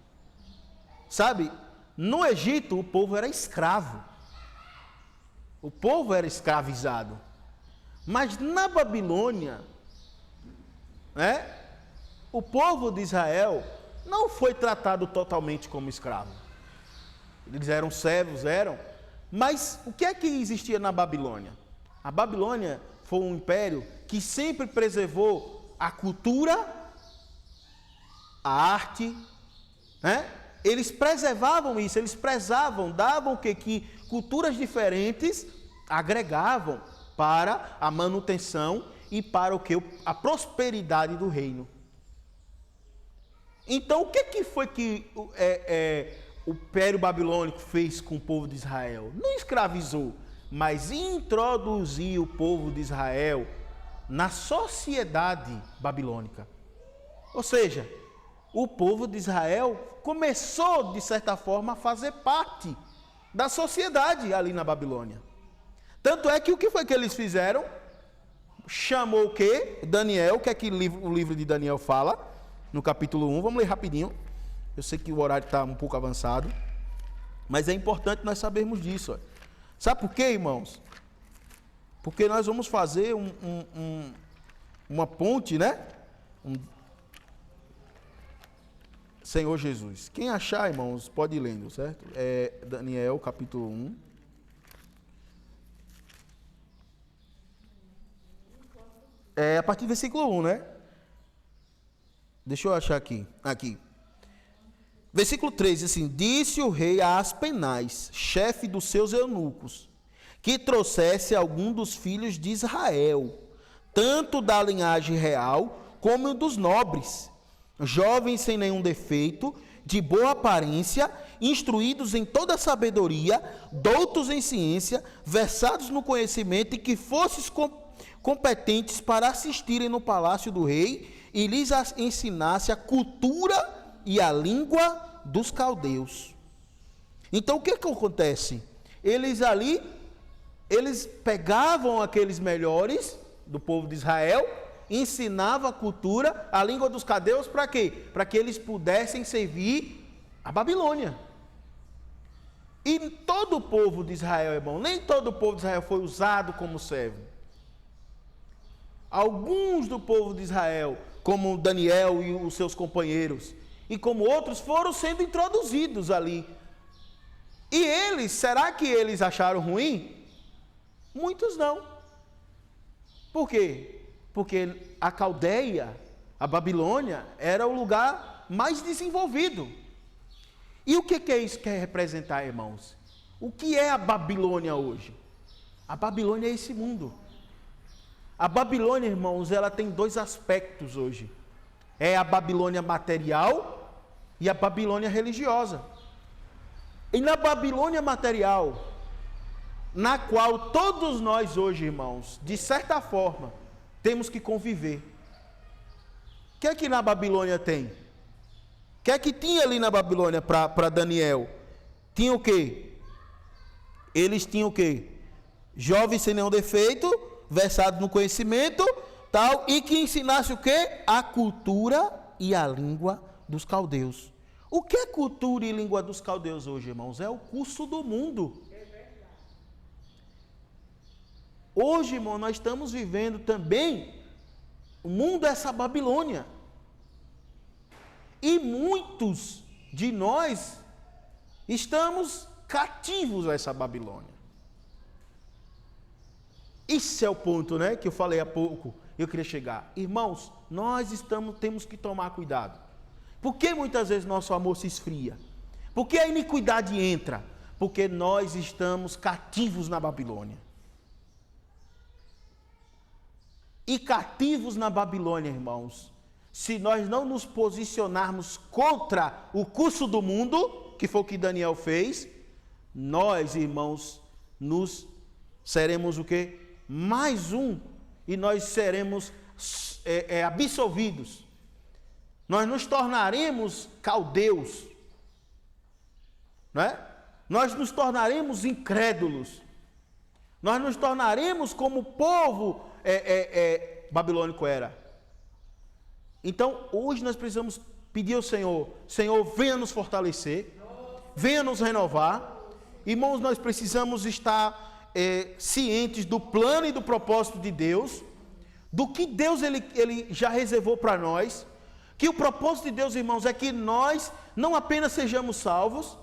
Sabe, no Egito o povo era escravo. O povo era escravizado. Mas na Babilônia, o povo de Israel não foi tratado totalmente como escravo. Eles eram servos, mas o que é que existia na Babilônia? A Babilônia foi um império que sempre preservou a cultura, a arte, Eles preservavam isso, eles prezavam, davam que culturas diferentes agregavam para a manutenção e para a prosperidade do reino. Então, o que foi que o Império Babilônico fez com o povo de Israel? Não escravizou, mas introduziu o povo de Israel na sociedade babilônica. Ou seja, o povo de Israel começou, de certa forma, a fazer parte da sociedade ali na Babilônia. Tanto é que o que foi que eles fizeram? Chamou o quê? Daniel, que é que o livro de Daniel fala, no capítulo 1, vamos ler rapidinho. Eu sei que o horário está um pouco avançado, mas é importante nós sabermos disso. Ó. Sabe por quê, irmãos? Porque nós vamos fazer uma ponte, né? Senhor Jesus. Quem achar, irmãos, pode ir lendo, certo? É Daniel, capítulo 1. É a partir do versículo 1, né? Deixa eu achar aqui. Aqui. Versículo 3, assim: disse o rei a Aspenaz, chefe dos seus eunucos, que trouxesse algum dos filhos de Israel, tanto da linhagem real como dos nobres, jovens sem nenhum defeito, de boa aparência, instruídos em toda sabedoria, doutos em ciência, versados no conhecimento, e que fossem competentes para assistirem no palácio do rei e lhes ensinasse a cultura e a língua dos caldeus. Então o que acontece? Eles pegavam aqueles melhores do povo de Israel, ensinavam a cultura, a língua dos caldeus, para quê? Para que eles pudessem servir a Babilônia. E todo o povo de Israel, irmão, nem todo o povo de Israel foi usado como servo. Alguns do povo de Israel, como Daniel e os seus companheiros, e como outros, foram sendo introduzidos ali. E eles, será que eles acharam ruim? Muitos não. Por quê? Porque a Caldeia, a Babilônia, era o lugar mais desenvolvido. E o que é isso que quer representar, irmãos? O que é a Babilônia hoje? A Babilônia é esse mundo. A Babilônia, irmãos, ela tem dois aspectos hoje. É a Babilônia material e a Babilônia religiosa. E na Babilônia material, na qual todos nós hoje, irmãos, de certa forma, temos que conviver. O que é que na Babilônia tem? O que é que tinha ali na Babilônia para Daniel? Tinha o quê? Eles tinham o quê? Jovens sem nenhum defeito, versados no conhecimento, tal, e que ensinasse o quê? A cultura e a língua dos caldeus. O que é cultura e língua dos caldeus hoje, irmãos? É o curso do mundo. Hoje, irmão, nós estamos vivendo também, o mundo é essa Babilônia. E muitos de nós estamos cativos a essa Babilônia. Esse é o ponto, né, que eu falei há pouco, eu queria chegar. Irmãos, temos que tomar cuidado. Por que muitas vezes nosso amor se esfria? Por que a iniquidade entra? Porque nós estamos cativos na Babilônia. E cativos na Babilônia, irmãos, se nós não nos posicionarmos contra o curso do mundo, que foi o que Daniel fez, nós, irmãos, seremos o quê? Mais um, e nós seremos absolvidos. Nós nos tornaremos caldeus, não é? Nós nos tornaremos incrédulos. Nós nos tornaremos como o povo babilônico era. Então, hoje nós precisamos pedir ao Senhor: Senhor, venha nos fortalecer, venha nos renovar. Irmãos, nós precisamos estar cientes do plano e do propósito de Deus, do que Deus ele já reservou para nós. Que o propósito de Deus, irmãos, é que nós não apenas sejamos salvos,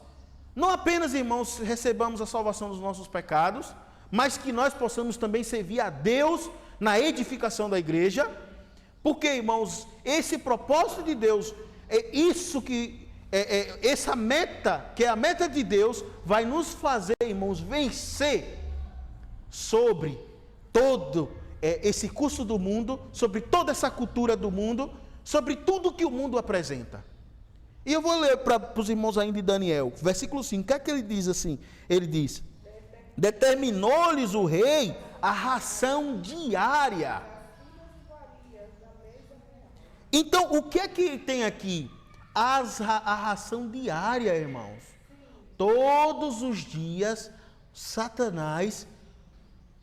não apenas, irmãos, recebamos a salvação dos nossos pecados, mas que nós possamos também servir a Deus na edificação da igreja. Porque, irmãos, esse propósito de Deus, essa meta, que é a meta de Deus, vai nos fazer, irmãos, vencer sobre todo esse curso do mundo, sobre toda essa cultura do mundo, sobre tudo que o mundo apresenta. E eu vou ler para os irmãos ainda de Daniel, versículo 5. O que é que ele diz assim? Ele diz: determinou-lhes o rei a ração diária. Então, o que é que tem aqui? A ração diária, irmãos. Todos os dias, Satanás,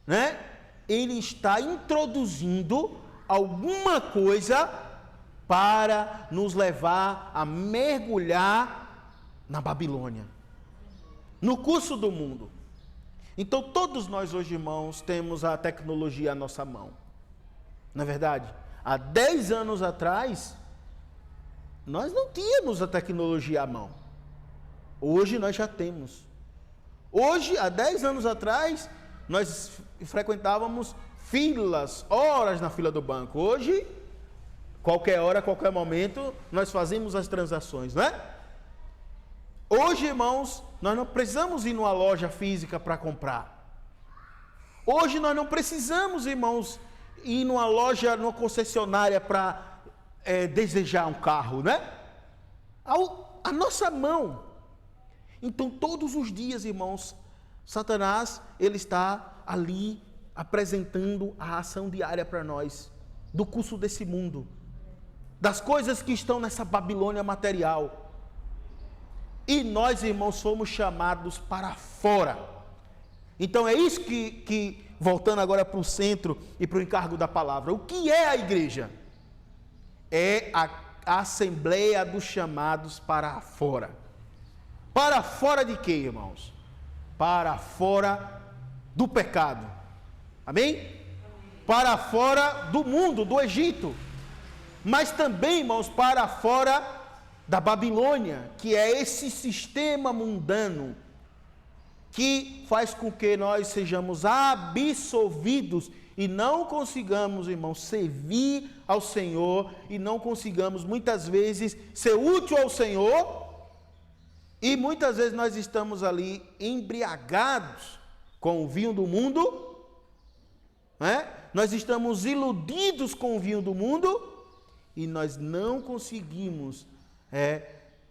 né? Ele está introduzindo alguma coisa para nos levar a mergulhar na Babilônia, no curso do mundo. Então todos nós hoje, irmãos, temos a tecnologia à nossa mão. Não é verdade? Há 10 anos atrás, nós não tínhamos a tecnologia à mão. Hoje nós já temos. Hoje, há 10 anos atrás, nós frequentávamos filas, horas na fila do banco. Hoje, qualquer hora, qualquer momento, nós fazemos as transações, não é? Hoje, irmãos, nós não precisamos ir numa loja física para comprar. Hoje nós não precisamos, irmãos, ir numa loja, numa concessionária para desejar um carro, né? A nossa mão. Então, todos os dias, irmãos, Satanás, ele está ali apresentando a ação diária para nós, do curso desse mundo, das coisas que estão nessa Babilônia material. E nós, irmãos, fomos chamados para fora. Então é isso que voltando agora para o centro e para o encargo da palavra. O que é a igreja? É a assembleia dos chamados para fora. Para fora de quê, irmãos? Para fora do pecado. Amém? Para fora do mundo, do Egito. Mas também, irmãos, para fora da Babilônia, que é esse sistema mundano que faz com que nós sejamos absolvidos e não consigamos, irmãos, servir ao Senhor e não consigamos muitas vezes ser útil ao Senhor, e muitas vezes nós estamos ali embriagados com o vinho do mundo, né? Nós estamos iludidos com o vinho do mundo e nós não conseguimos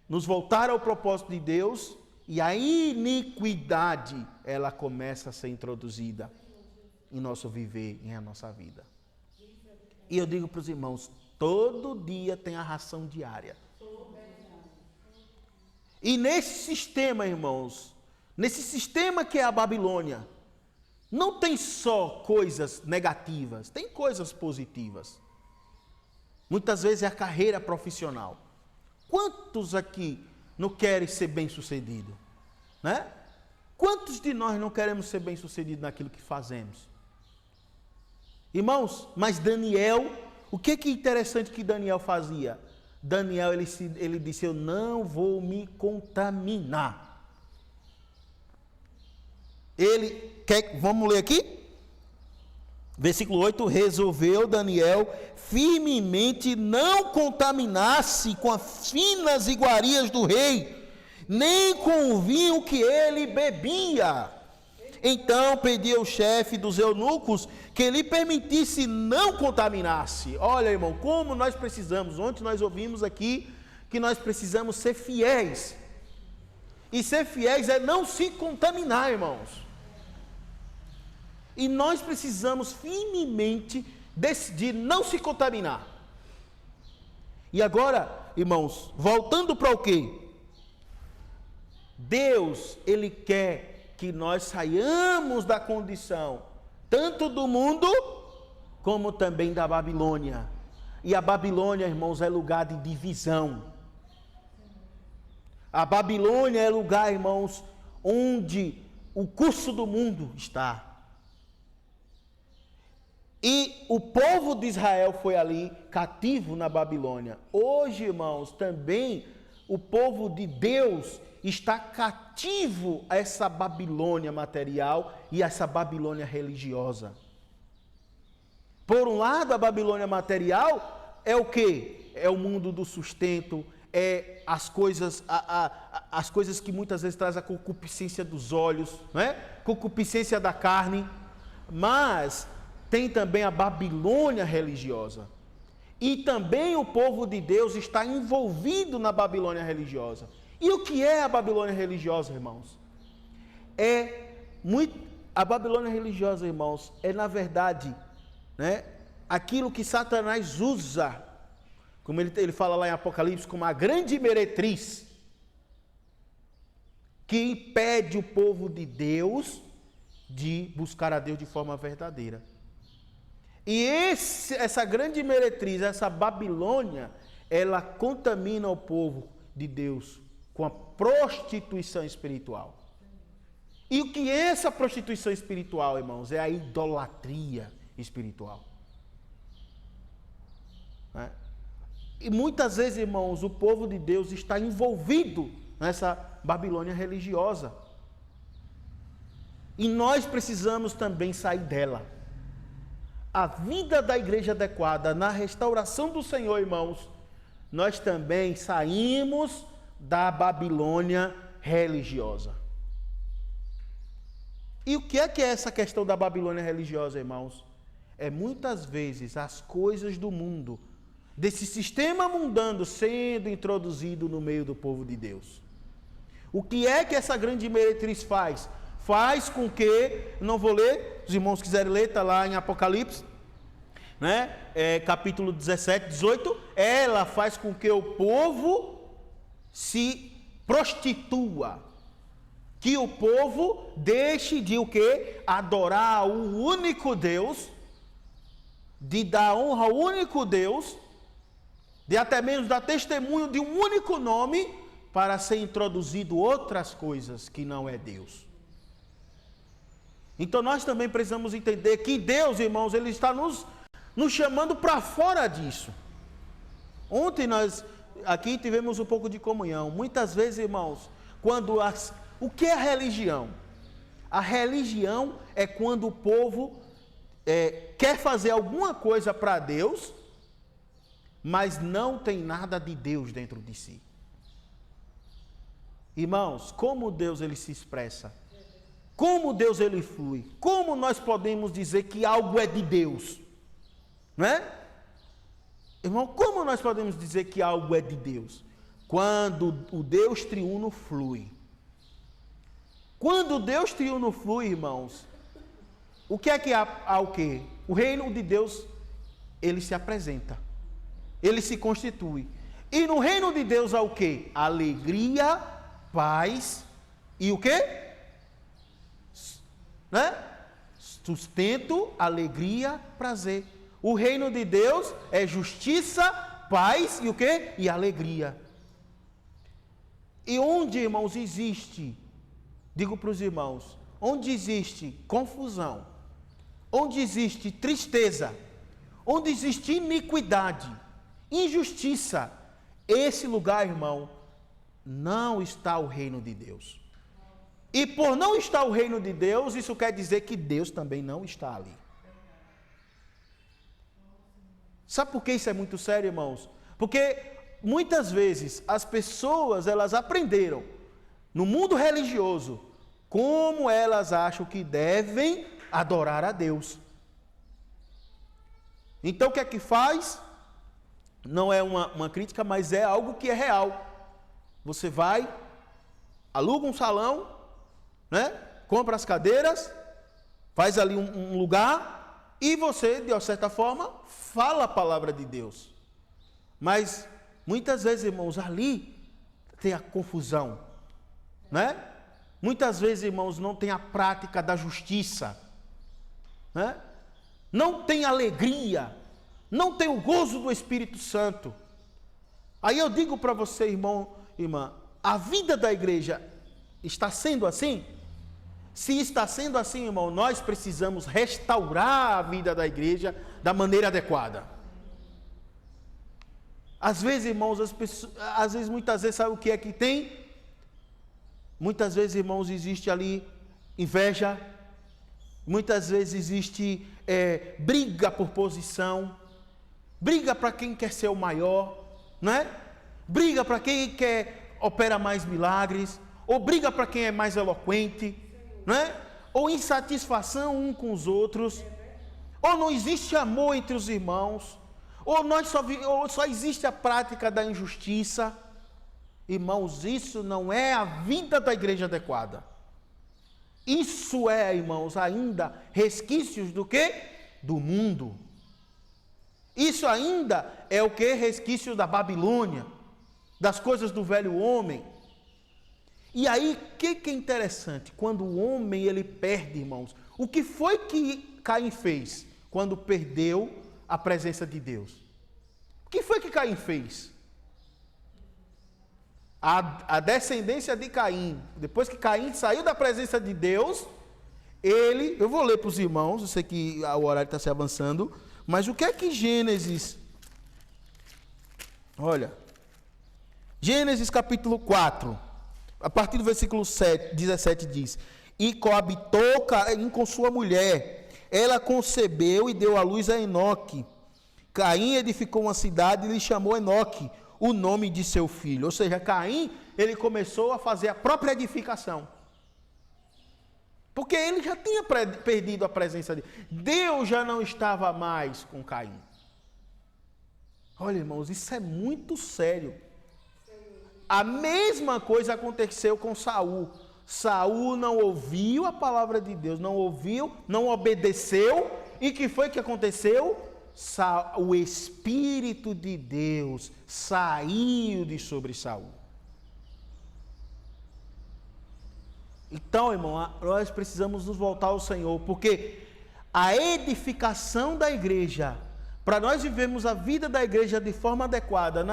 nos voltar ao propósito de Deus, e a iniquidade, ela começa a ser introduzida em nosso viver, em a nossa vida. E eu digo para os irmãos, todo dia tem a ração diária. E nesse sistema, irmãos, nesse sistema que é a Babilônia, não tem só coisas negativas, tem coisas positivas. Muitas vezes é a carreira profissional. Quantos aqui não querem ser bem-sucedido? Né? Quantos de nós não queremos ser bem-sucedidos naquilo que fazemos? Irmãos, mas Daniel, o que é interessante que Daniel fazia? Daniel, ele disse, eu não vou me contaminar. Vamos ler aqui? Versículo 8, resolveu Daniel firmemente não contaminar-se com as finas iguarias do rei, nem com o vinho que ele bebia. Então pediu ao chefe dos eunucos que lhe permitisse não contaminar-se. Olha, irmão, como nós precisamos, ontem nós ouvimos aqui que nós precisamos ser fiéis. E ser fiéis é não se contaminar, irmãos. E nós precisamos firmemente decidir não se contaminar. E agora, irmãos, voltando para o quê? Deus, Ele quer que nós saiamos da condição, tanto do mundo, como também da Babilônia. E a Babilônia, irmãos, é lugar de divisão. A Babilônia é lugar, irmãos, onde o curso do mundo está. E o povo de Israel foi ali cativo na Babilônia. Hoje, irmãos, também o povo de Deus está cativo a essa Babilônia material e essa Babilônia religiosa. Por um lado, a Babilônia material é o quê? É o mundo do sustento, é as coisas que muitas vezes trazem a concupiscência dos olhos, né? Concupiscência da carne, mas tem também a Babilônia religiosa. E também o povo de Deus está envolvido na Babilônia religiosa. E o que é a Babilônia religiosa, irmãos? A Babilônia religiosa, irmãos, é na verdade, né, aquilo que Satanás usa, como ele fala lá em Apocalipse, como a grande meretriz, que impede o povo de Deus de buscar a Deus de forma verdadeira. E essa grande meretriz, essa Babilônia, ela contamina o povo de Deus com a prostituição espiritual. E o que é essa prostituição espiritual, irmãos? É a idolatria espiritual. Né? E muitas vezes, irmãos, o povo de Deus está envolvido nessa Babilônia religiosa. E nós precisamos também sair dela. A vida da igreja adequada, na restauração do Senhor, irmãos, nós também saímos da Babilônia religiosa. E o que é essa questão da Babilônia religiosa, irmãos? É muitas vezes as coisas do mundo, desse sistema mundano sendo introduzido no meio do povo de Deus. O que é que essa grande meretriz faz? Faz com que, não vou ler, os irmãos quiserem ler, está lá em Apocalipse, né? Capítulo 17, 18, ela faz com que o povo se prostitua, que o povo deixe de o quê? Adorar o único Deus, de dar honra ao único Deus, de até mesmo dar testemunho de um único nome, para ser introduzido outras coisas que não é Deus. Então nós também precisamos entender que Deus, irmãos, Ele está nos chamando para fora disso. Ontem nós aqui tivemos um pouco de comunhão. Muitas vezes, irmãos, o que é a religião? A religião é quando o povo quer fazer alguma coisa para Deus, mas não tem nada de Deus dentro de si. Irmãos, como Deus ele se expressa? Como Deus ele flui? Como nós podemos dizer que algo é de Deus? Não é? Irmão, como nós podemos dizer que algo é de Deus? Quando o Deus triuno flui. Quando o Deus triuno flui, irmãos, o que é que há o quê? O reino de Deus, ele se apresenta. Ele se constitui. E no reino de Deus há o quê? Alegria, paz e o quê? Né? Sustento, alegria, prazer. O reino de Deus é justiça, paz e o quê? E alegria. E onde, irmãos, existe, digo para os irmãos, onde existe confusão, onde existe tristeza, onde existe iniquidade, injustiça, esse lugar, irmão, não está o reino de Deus. E por não estar o reino de Deus, isso quer dizer que Deus também não está ali. Sabe por que isso é muito sério, irmãos? Porque muitas vezes as pessoas, elas aprenderam no mundo religioso como elas acham que devem adorar a Deus. Então o que é que faz? Não é uma crítica, mas é algo que é real. Você vai, aluga um salão, né? Compra as cadeiras, faz ali um lugar e você, de uma certa forma, fala a palavra de Deus. Mas muitas vezes, irmãos, ali tem a confusão, né? Muitas vezes, irmãos, não tem a prática da justiça, né? Não tem alegria, não tem o gozo do Espírito Santo. Aí eu digo para você, irmão, irmã, a vida da igreja está sendo assim? Se está sendo assim, irmão, nós precisamos restaurar a vida da igreja da maneira adequada. Às vezes, irmãos, muitas vezes, sabe o que é que tem? Muitas vezes, irmãos, existe ali inveja, muitas vezes existe briga por posição, briga para quem quer ser o maior, né? Briga para quem opera mais milagres, ou briga para quem é mais eloquente, né? Ou insatisfação um com os outros, ou não existe amor entre os irmãos, Ou só existe a prática da injustiça? Irmãos, isso não é a vida da igreja adequada. Isso é, irmãos, ainda resquícios do quê? Do mundo. Isso ainda é o quê? Resquícios da Babilônia, das coisas do velho homem. E aí, o que é interessante? Quando o homem, ele perde, irmãos, o que foi que Caim fez quando perdeu a presença de Deus? O que foi que Caim fez? A descendência de Caim, depois que Caim saiu da presença de Deus, eu vou ler para os irmãos, eu sei que o horário está se avançando, mas o que é que Gênesis, olha, Gênesis capítulo 4, a partir do versículo 17 diz: e coabitou Caim com sua mulher, ela concebeu e deu à luz a Enoque. Caim edificou uma cidade e lhe chamou Enoque, o nome de seu filho. Ou seja, Caim, ele começou a fazer a própria edificação. Porque ele já tinha perdido a presença de Deus, já não estava mais com Caim. Olha, irmãos, isso é muito sério. A mesma coisa aconteceu com Saul. Saul não ouviu a palavra de Deus, não ouviu, não obedeceu. E que foi que aconteceu? O Espírito de Deus saiu de sobre Saul. Então, irmão, nós precisamos nos voltar ao Senhor, porque a edificação da igreja, para nós vivermos a vida da igreja de forma adequada,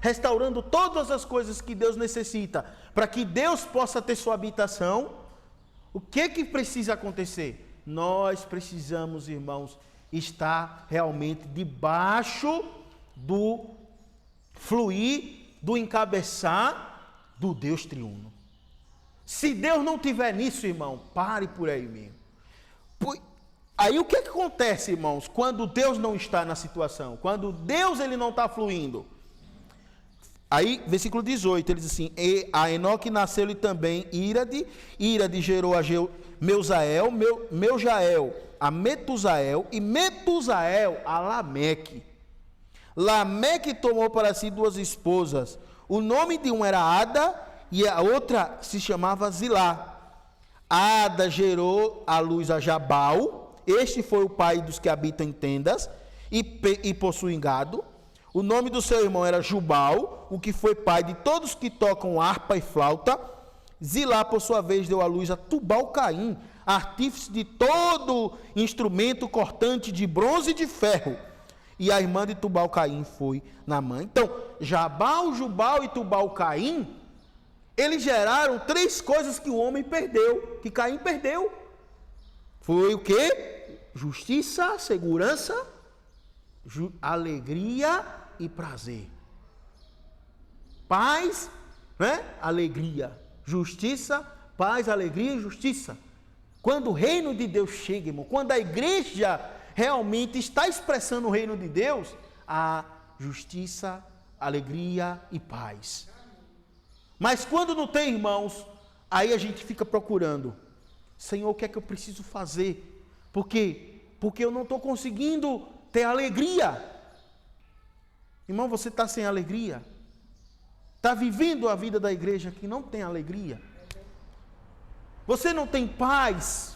restaurando todas as coisas que Deus necessita, para que Deus possa ter sua habitação, o que precisa acontecer? Nós precisamos, irmãos, estar realmente debaixo do fluir, do encabeçar do Deus triuno. Se Deus não tiver nisso, irmão, pare por aí mesmo. Aí o que acontece, irmãos, quando Deus não está na situação? Quando Deus ele não está fluindo? Aí, versículo 18, ele diz assim: e a Enoque nasceu-lhe também Írade gerou a Meusael, Meujael a Metusael, e Metusael a Lameque. Lameque tomou para si duas esposas. O nome de uma era Ada, e a outra se chamava Zilá. Ada gerou à luz a Jabal. Este foi o pai dos que habitam em tendas e possuem gado. O nome do seu irmão era Jubal, o que foi pai de todos que tocam harpa e flauta. Zilá, por sua vez, deu à luz a Tubal-Caim, artífice de todo instrumento cortante de bronze e de ferro. E a irmã de Tubal-Caim foi Naamã. Então, Jabal, Jubal e Tubal-Caim, eles geraram três coisas que o homem perdeu, que Caim perdeu. Foi o quê? Justiça, segurança, alegria e prazer. Paz, né? Alegria. Justiça, paz, alegria e justiça. Quando o reino de Deus chega, irmão, quando a igreja realmente está expressando o reino de Deus, há justiça, alegria e paz. Mas quando não tem, irmãos, aí a gente fica procurando: Senhor, o que é que eu preciso fazer? Por quê? Porque eu não estou conseguindo ter alegria. Irmão, você está sem alegria? Está vivendo a vida da igreja que não tem alegria? Você não tem paz?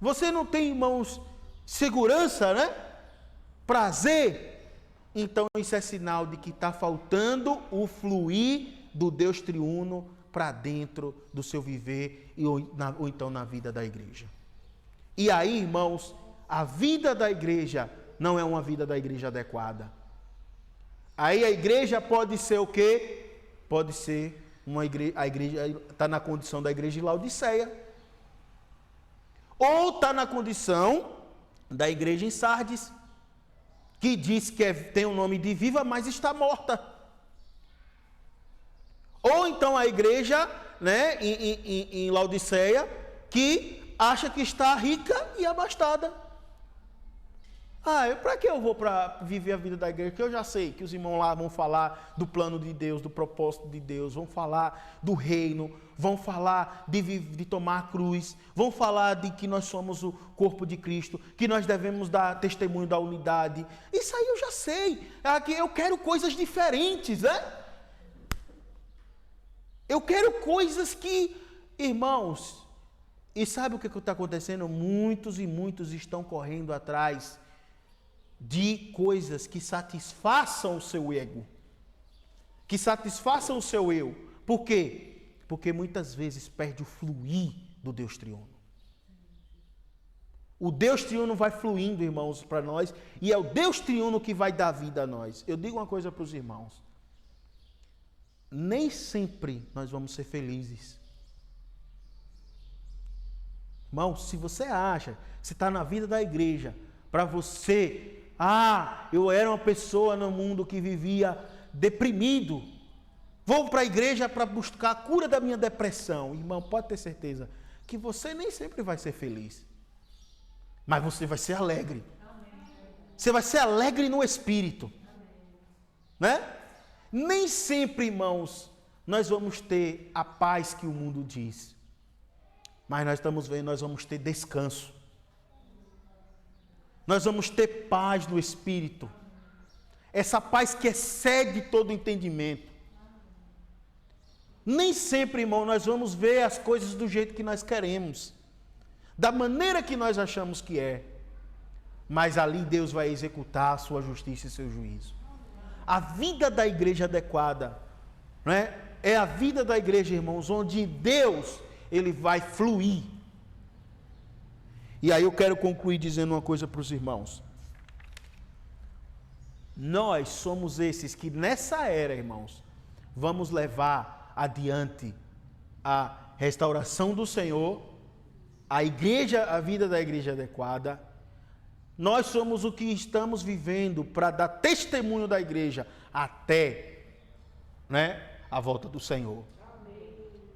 Você não tem, irmãos, segurança, né? Prazer? Então isso é sinal de que está faltando o fluir do Deus triuno para dentro do seu viver ou então na vida da igreja. E aí, irmãos, a vida da igreja não é uma vida da igreja adequada. Aí a igreja pode ser o quê? Pode ser a igreja está na condição da igreja de Laodiceia, ou está na condição da igreja em Sardes, que diz que tem o nome de viva, mas está morta. Ou então a igreja, né, em Laodiceia, que acha que está rica e abastada. Para que eu vou para viver a vida da igreja? Que eu já sei que os irmãos lá vão falar do plano de Deus, do propósito de Deus, vão falar do reino, vão falar de tomar a cruz, vão falar de que nós somos o corpo de Cristo, que nós devemos dar testemunho da unidade. Isso aí eu já sei. Aqui eu quero coisas diferentes, né? Eu quero coisas que, irmãos, e sabe o que está acontecendo? Muitos e muitos estão correndo atrás de coisas que satisfaçam o seu ego, que satisfaçam o seu eu. Por quê? Porque muitas vezes perde o fluir do Deus triuno. O Deus triuno vai fluindo, irmãos, para nós, e é o Deus triuno que vai dar vida a nós. Eu digo uma coisa para os irmãos: nem sempre nós vamos ser felizes. Irmão, se você acha que você está na vida da igreja para você... eu era uma pessoa no mundo que vivia deprimido. Vou para a igreja para buscar a cura da minha depressão. Irmão, pode ter certeza que você nem sempre vai ser feliz. Mas você vai ser alegre. Você vai ser alegre no espírito. Né? Nem sempre, irmãos, nós vamos ter a paz que o mundo diz. Mas nós estamos vendo, nós vamos ter descanso. Nós vamos ter paz no espírito. Essa paz que excede todo entendimento. Nem sempre, irmão, nós vamos ver as coisas do jeito que nós queremos, da maneira que nós achamos que é. Mas ali Deus vai executar a sua justiça e seu juízo. A vida da igreja adequada, né, é a vida da igreja, irmãos, onde Deus, Ele vai fluir. E aí eu quero concluir dizendo uma coisa para os irmãos. Nós somos esses que nessa era, irmãos, vamos levar adiante a restauração do Senhor, a igreja, a vida da igreja adequada. Nós somos o que estamos vivendo para dar testemunho da igreja até, né, a volta do Senhor.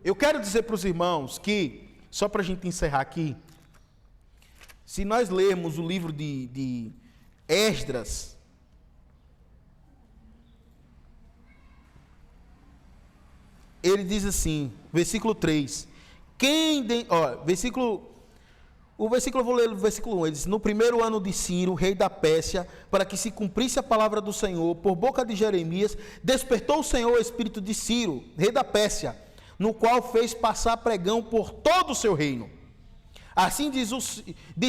Eu quero dizer para os irmãos que, só para a gente encerrar aqui, se nós lermos o livro de Esdras, ele diz assim, versículo 3, o versículo eu vou ler o versículo 1, ele diz: no primeiro ano de Ciro, rei da Pérsia, para que se cumprisse a palavra do Senhor, por boca de Jeremias, despertou o Senhor o espírito de Ciro, rei da Pérsia, no qual fez passar pregão por todo o seu reino. Assim diz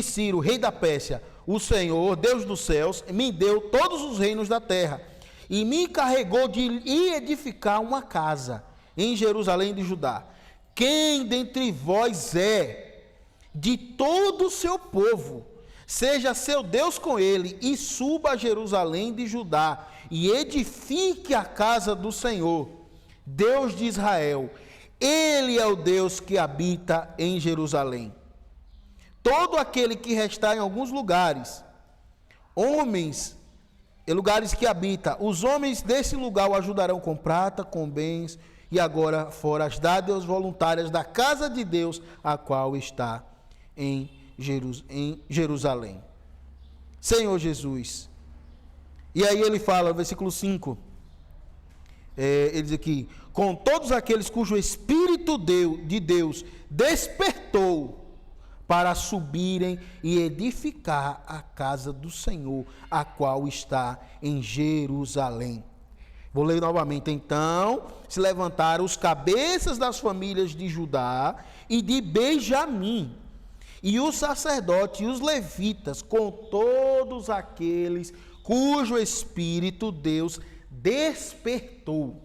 Ciro, rei da Pérsia: o Senhor, Deus dos céus, me deu todos os reinos da terra, e me encarregou de edificar uma casa em Jerusalém de Judá. Quem dentre vós é de todo o seu povo, seja seu Deus com ele, e suba a Jerusalém de Judá, e edifique a casa do Senhor, Deus de Israel. Ele é o Deus que habita em Jerusalém. Todo aquele que restar em alguns lugares, lugares que habita, os homens desse lugar o ajudarão com prata, com bens, e agora fora as dádivas voluntárias da casa de Deus, a qual está em Jerusalém. Senhor Jesus. E aí ele fala, versículo 5, ele diz aqui: com todos aqueles cujo Espírito de Deus despertou para subirem e edificar a casa do Senhor, a qual está em Jerusalém. Vou ler novamente. Então se levantaram os cabeças das famílias de Judá e de Benjamim, e os sacerdotes e os levitas, com todos aqueles cujo Espírito Deus despertou,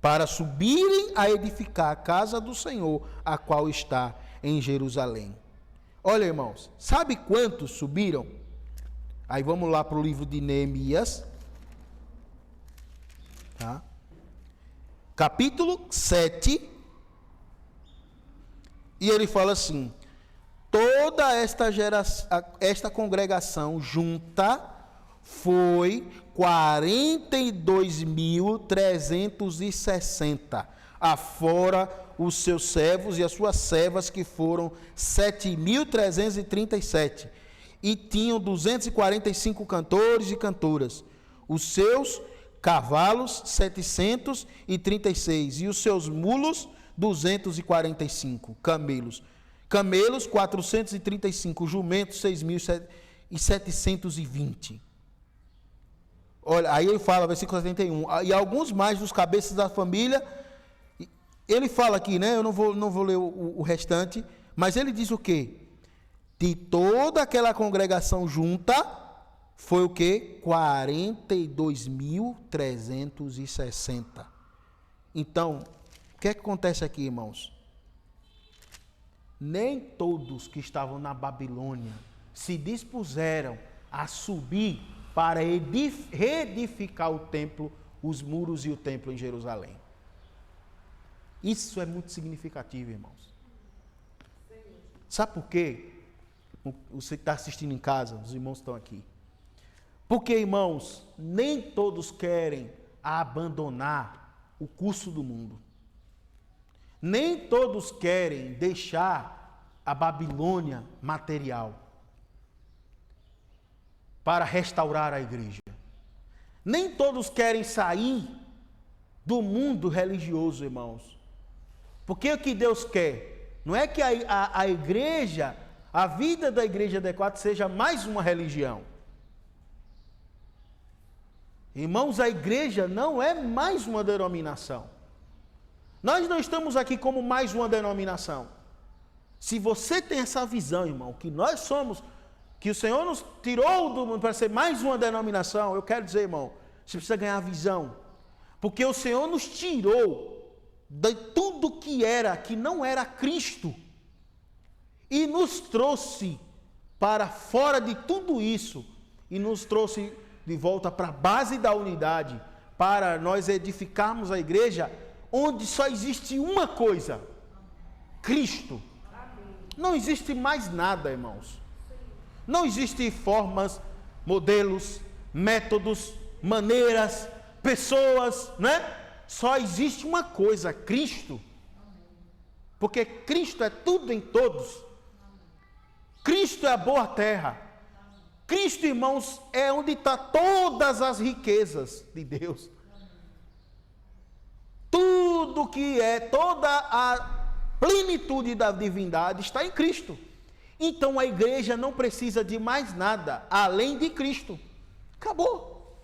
para subirem a edificar a casa do Senhor, a qual está em Jerusalém. Olha, irmãos, sabe quantos subiram? Aí vamos lá para o livro de Neemias, tá? Capítulo 7, e ele fala assim: toda esta congregação junta foi 42.360, afora os seus servos e as suas servas, que foram 7.337. e tinham 245 cantores e cantoras. Os seus cavalos, 736, e os seus mulos, 245 camelos. Camelos, 435, jumentos, 6.720. Olha, aí ele fala, versículo 71, e alguns mais dos cabeças da família, ele fala aqui, né? Eu não vou ler o restante, mas ele diz o quê? De toda aquela congregação junta, foi o quê? 42.360. Então, o que é que acontece aqui, irmãos? Nem todos que estavam na Babilônia se dispuseram a subir para reedificar o templo, os muros e o templo em Jerusalém. Isso é muito significativo, irmãos. Sabe por quê? Você que está assistindo em casa, os irmãos estão aqui. Porque, irmãos, nem todos querem abandonar o curso do mundo. Nem todos querem deixar a Babilônia material para restaurar a igreja. Nem todos querem sair do mundo religioso, irmãos. Porque o que Deus quer não é que a igreja, a vida da igreja adequada seja mais uma religião. Irmãos, a igreja não é mais uma denominação. Nós não estamos aqui como mais uma denominação. Se você tem essa visão, irmão, que nós somos, que o Senhor nos tirou do mundo para ser mais uma denominação, eu quero dizer, irmão, você precisa ganhar visão. Porque o Senhor nos tirou de tudo que não era Cristo. E nos trouxe para fora de tudo isso. E nos trouxe de volta para a base da unidade, para nós edificarmos a igreja, onde só existe uma coisa: Cristo. Não existe mais nada, irmãos. Não existem formas, modelos, métodos, maneiras, pessoas, né? Só existe uma coisa: Cristo. Porque Cristo é tudo em todos. Cristo é a boa terra. Cristo, irmãos, é onde está todas as riquezas de Deus. Tudo que é, toda a plenitude da divindade está em Cristo. Então a igreja não precisa de mais nada além de Cristo. Acabou.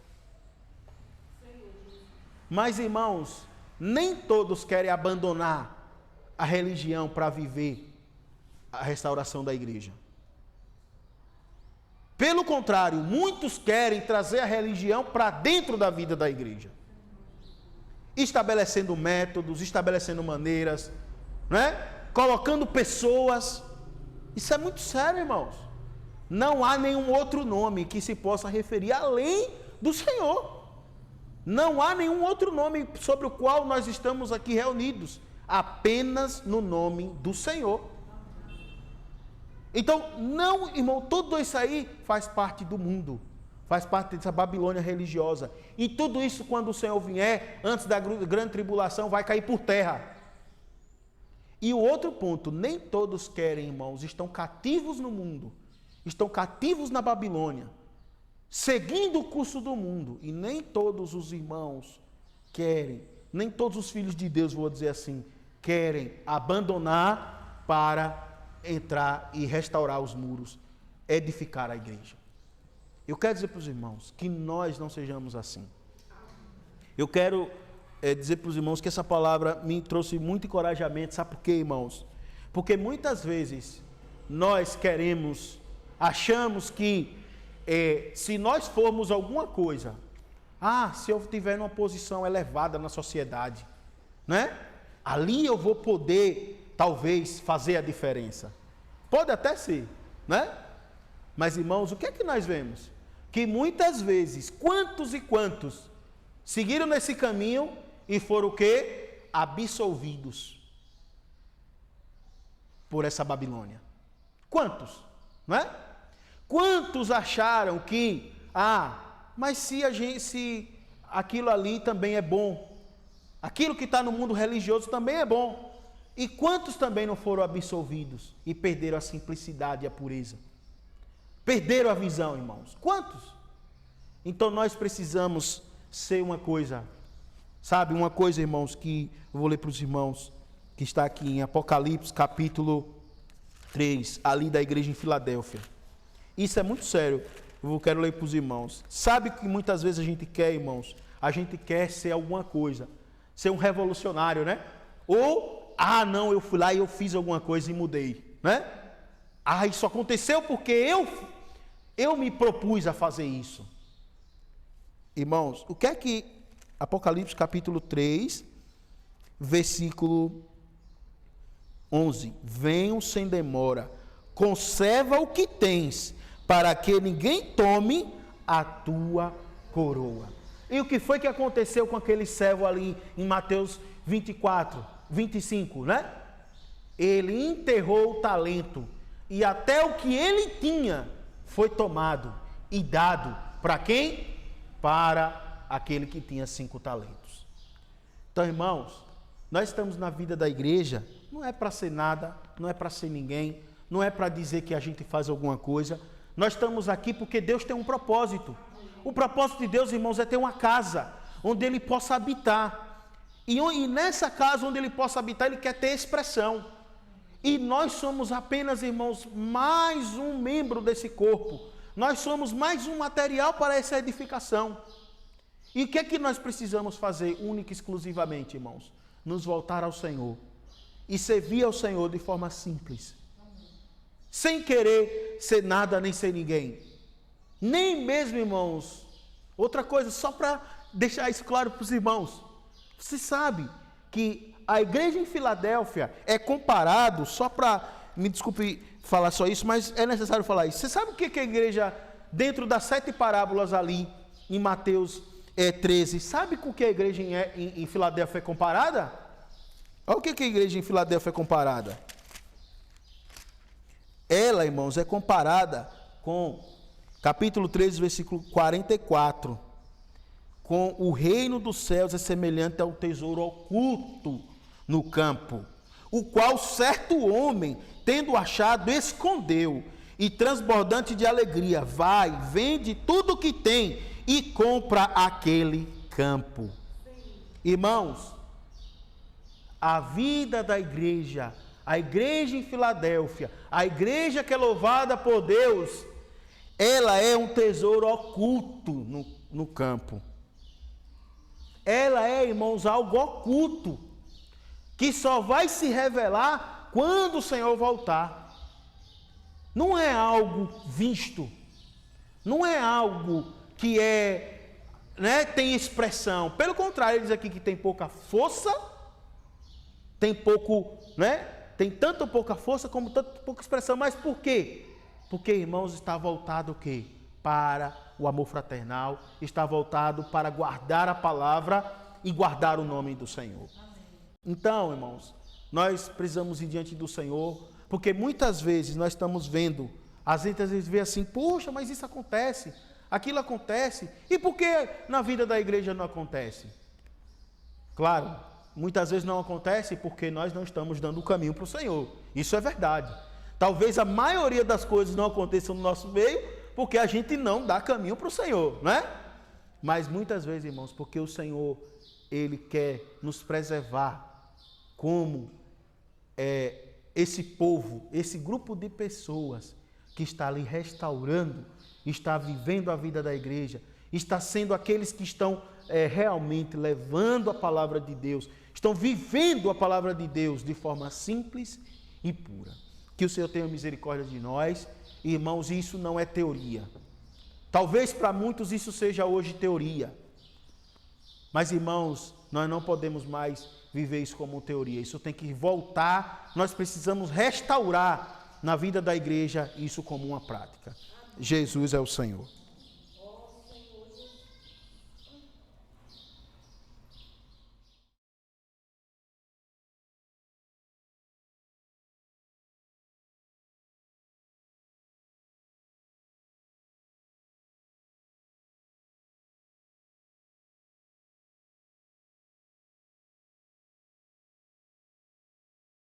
Mas, irmãos, nem todos querem abandonar a religião para viver a restauração da igreja. Pelo contrário, muitos querem trazer a religião para dentro da vida da igreja, estabelecendo métodos, estabelecendo maneiras, né? Colocando pessoas. Isso é muito sério, irmãos. Não há nenhum outro nome que se possa referir além do Senhor. Não há nenhum outro nome sobre o qual nós estamos aqui reunidos, apenas no nome do Senhor. Então, não, irmão, tudo isso aí faz parte do mundo, faz parte dessa Babilônia religiosa. E tudo isso, quando o Senhor vier, antes da grande tribulação, vai cair por terra. E o outro ponto: nem todos querem, irmãos, estão cativos no mundo, estão cativos na Babilônia, seguindo o curso do mundo. E nem todos os irmãos querem, nem todos os filhos de Deus, vou dizer assim, querem abandonar para entrar e restaurar os muros, edificar a igreja. Eu quero dizer para os irmãos que nós não sejamos assim. Eu quero dizer para os irmãos que essa palavra me trouxe muito encorajamento. Sabe por quê, irmãos? Porque muitas vezes nós achamos que se nós formos alguma coisa, se eu tiver numa posição elevada na sociedade, né? Ali eu vou poder talvez fazer a diferença. Pode até ser, né? Mas, irmãos, o que é que nós vemos? Que muitas vezes, quantos e quantos seguiram nesse caminho e foram o quê? Absolvidos por essa Babilônia. Quantos? Não é? Quantos acharam que, mas se aquilo ali também é bom, aquilo que está no mundo religioso também é bom. E quantos também não foram absolvidos e perderam a simplicidade e a pureza? Perderam a visão, irmãos. Quantos? Então nós precisamos ser uma coisa, sabe? Uma coisa, irmãos, que eu vou ler para os irmãos, que está aqui em Apocalipse, capítulo 3, ali da igreja em Filadélfia. Isso é muito sério. Eu quero ler para os irmãos. Sabe que muitas vezes a gente quer, irmãos? A gente quer ser alguma coisa. Ser um revolucionário, né? Ou, não, eu fui lá e eu fiz alguma coisa e mudei, né? Isso aconteceu porque eu me propus a fazer isso. Irmãos, o que é que Apocalipse capítulo 3, versículo 11. Venham sem demora, conserva o que tens, para que ninguém tome a tua coroa. E o que foi que aconteceu com aquele servo ali em Mateus 24, 25, né? Ele enterrou o talento e até o que ele tinha foi tomado e dado para quem? Para aquele que tinha 5 talentos. Então, irmãos, nós estamos na vida da igreja, não é para ser nada, não é para ser ninguém, não é para dizer que a gente faz alguma coisa. Nós estamos aqui porque Deus tem um propósito. O propósito de Deus, irmãos, é ter uma casa onde Ele possa habitar. E nessa casa onde Ele possa habitar, Ele quer ter expressão. E nós somos apenas, irmãos, mais um membro desse corpo. Nós somos mais um material para essa edificação. E o que é que nós precisamos fazer, única e exclusivamente, irmãos? Nos voltar ao Senhor. E servir ao Senhor de forma simples. Sem querer ser nada nem ser ninguém. Nem mesmo, irmãos, outra coisa, só para deixar isso claro para os irmãos. Você sabe que a igreja em Filadélfia é comparado, só para, me desculpe falar só isso, mas é necessário falar isso. Você sabe o que a igreja, dentro das 7 parábolas ali, em Mateus 13, sabe com que a igreja em Filadélfia é comparada? Olha o que a igreja em Filadélfia é comparada. Ela, irmãos, é comparada com capítulo 13, versículo 44. Com o reino dos céus é semelhante ao tesouro oculto no campo, o qual certo homem, tendo achado, escondeu, e transbordante de alegria, vai, vende tudo o que tem e compra aquele campo. Irmãos, a vida da igreja, a igreja em Filadélfia, a igreja que é louvada por Deus, ela é um tesouro oculto no campo. Ela é, irmãos, algo oculto, que só vai se revelar quando o Senhor voltar. Não é algo visto, não é algo que tem expressão. Pelo contrário, ele diz aqui que tem pouca força, tem pouco, tem tanto pouca força como tanto pouca expressão. Mas por quê? Porque, irmãos, está voltado o quê? Para o amor fraternal, está voltado para guardar a palavra e guardar o nome do Senhor. Então, irmãos, nós precisamos ir diante do Senhor, porque muitas vezes nós estamos vendo, às vezes vê assim, poxa, mas isso acontece, aquilo acontece, e por que na vida da igreja não acontece? Claro, muitas vezes não acontece porque nós não estamos dando o caminho para o Senhor, isso é verdade. Talvez a maioria das coisas não aconteçam no nosso meio, porque a gente não dá caminho para o Senhor, né? Mas muitas vezes, irmãos, porque o Senhor, Ele quer nos preservar como esse povo, esse grupo de pessoas que está ali restaurando, está vivendo a vida da igreja, está sendo aqueles que estão realmente levando a palavra de Deus, estão vivendo a palavra de Deus de forma simples e pura. Que o Senhor tenha misericórdia de nós. Irmãos, isso não é teoria. Talvez para muitos isso seja hoje teoria. Mas, irmãos, nós não podemos mais viver isso como teoria. Isso tem que voltar. Nós precisamos restaurar na vida da igreja isso como uma prática. Jesus é o Senhor.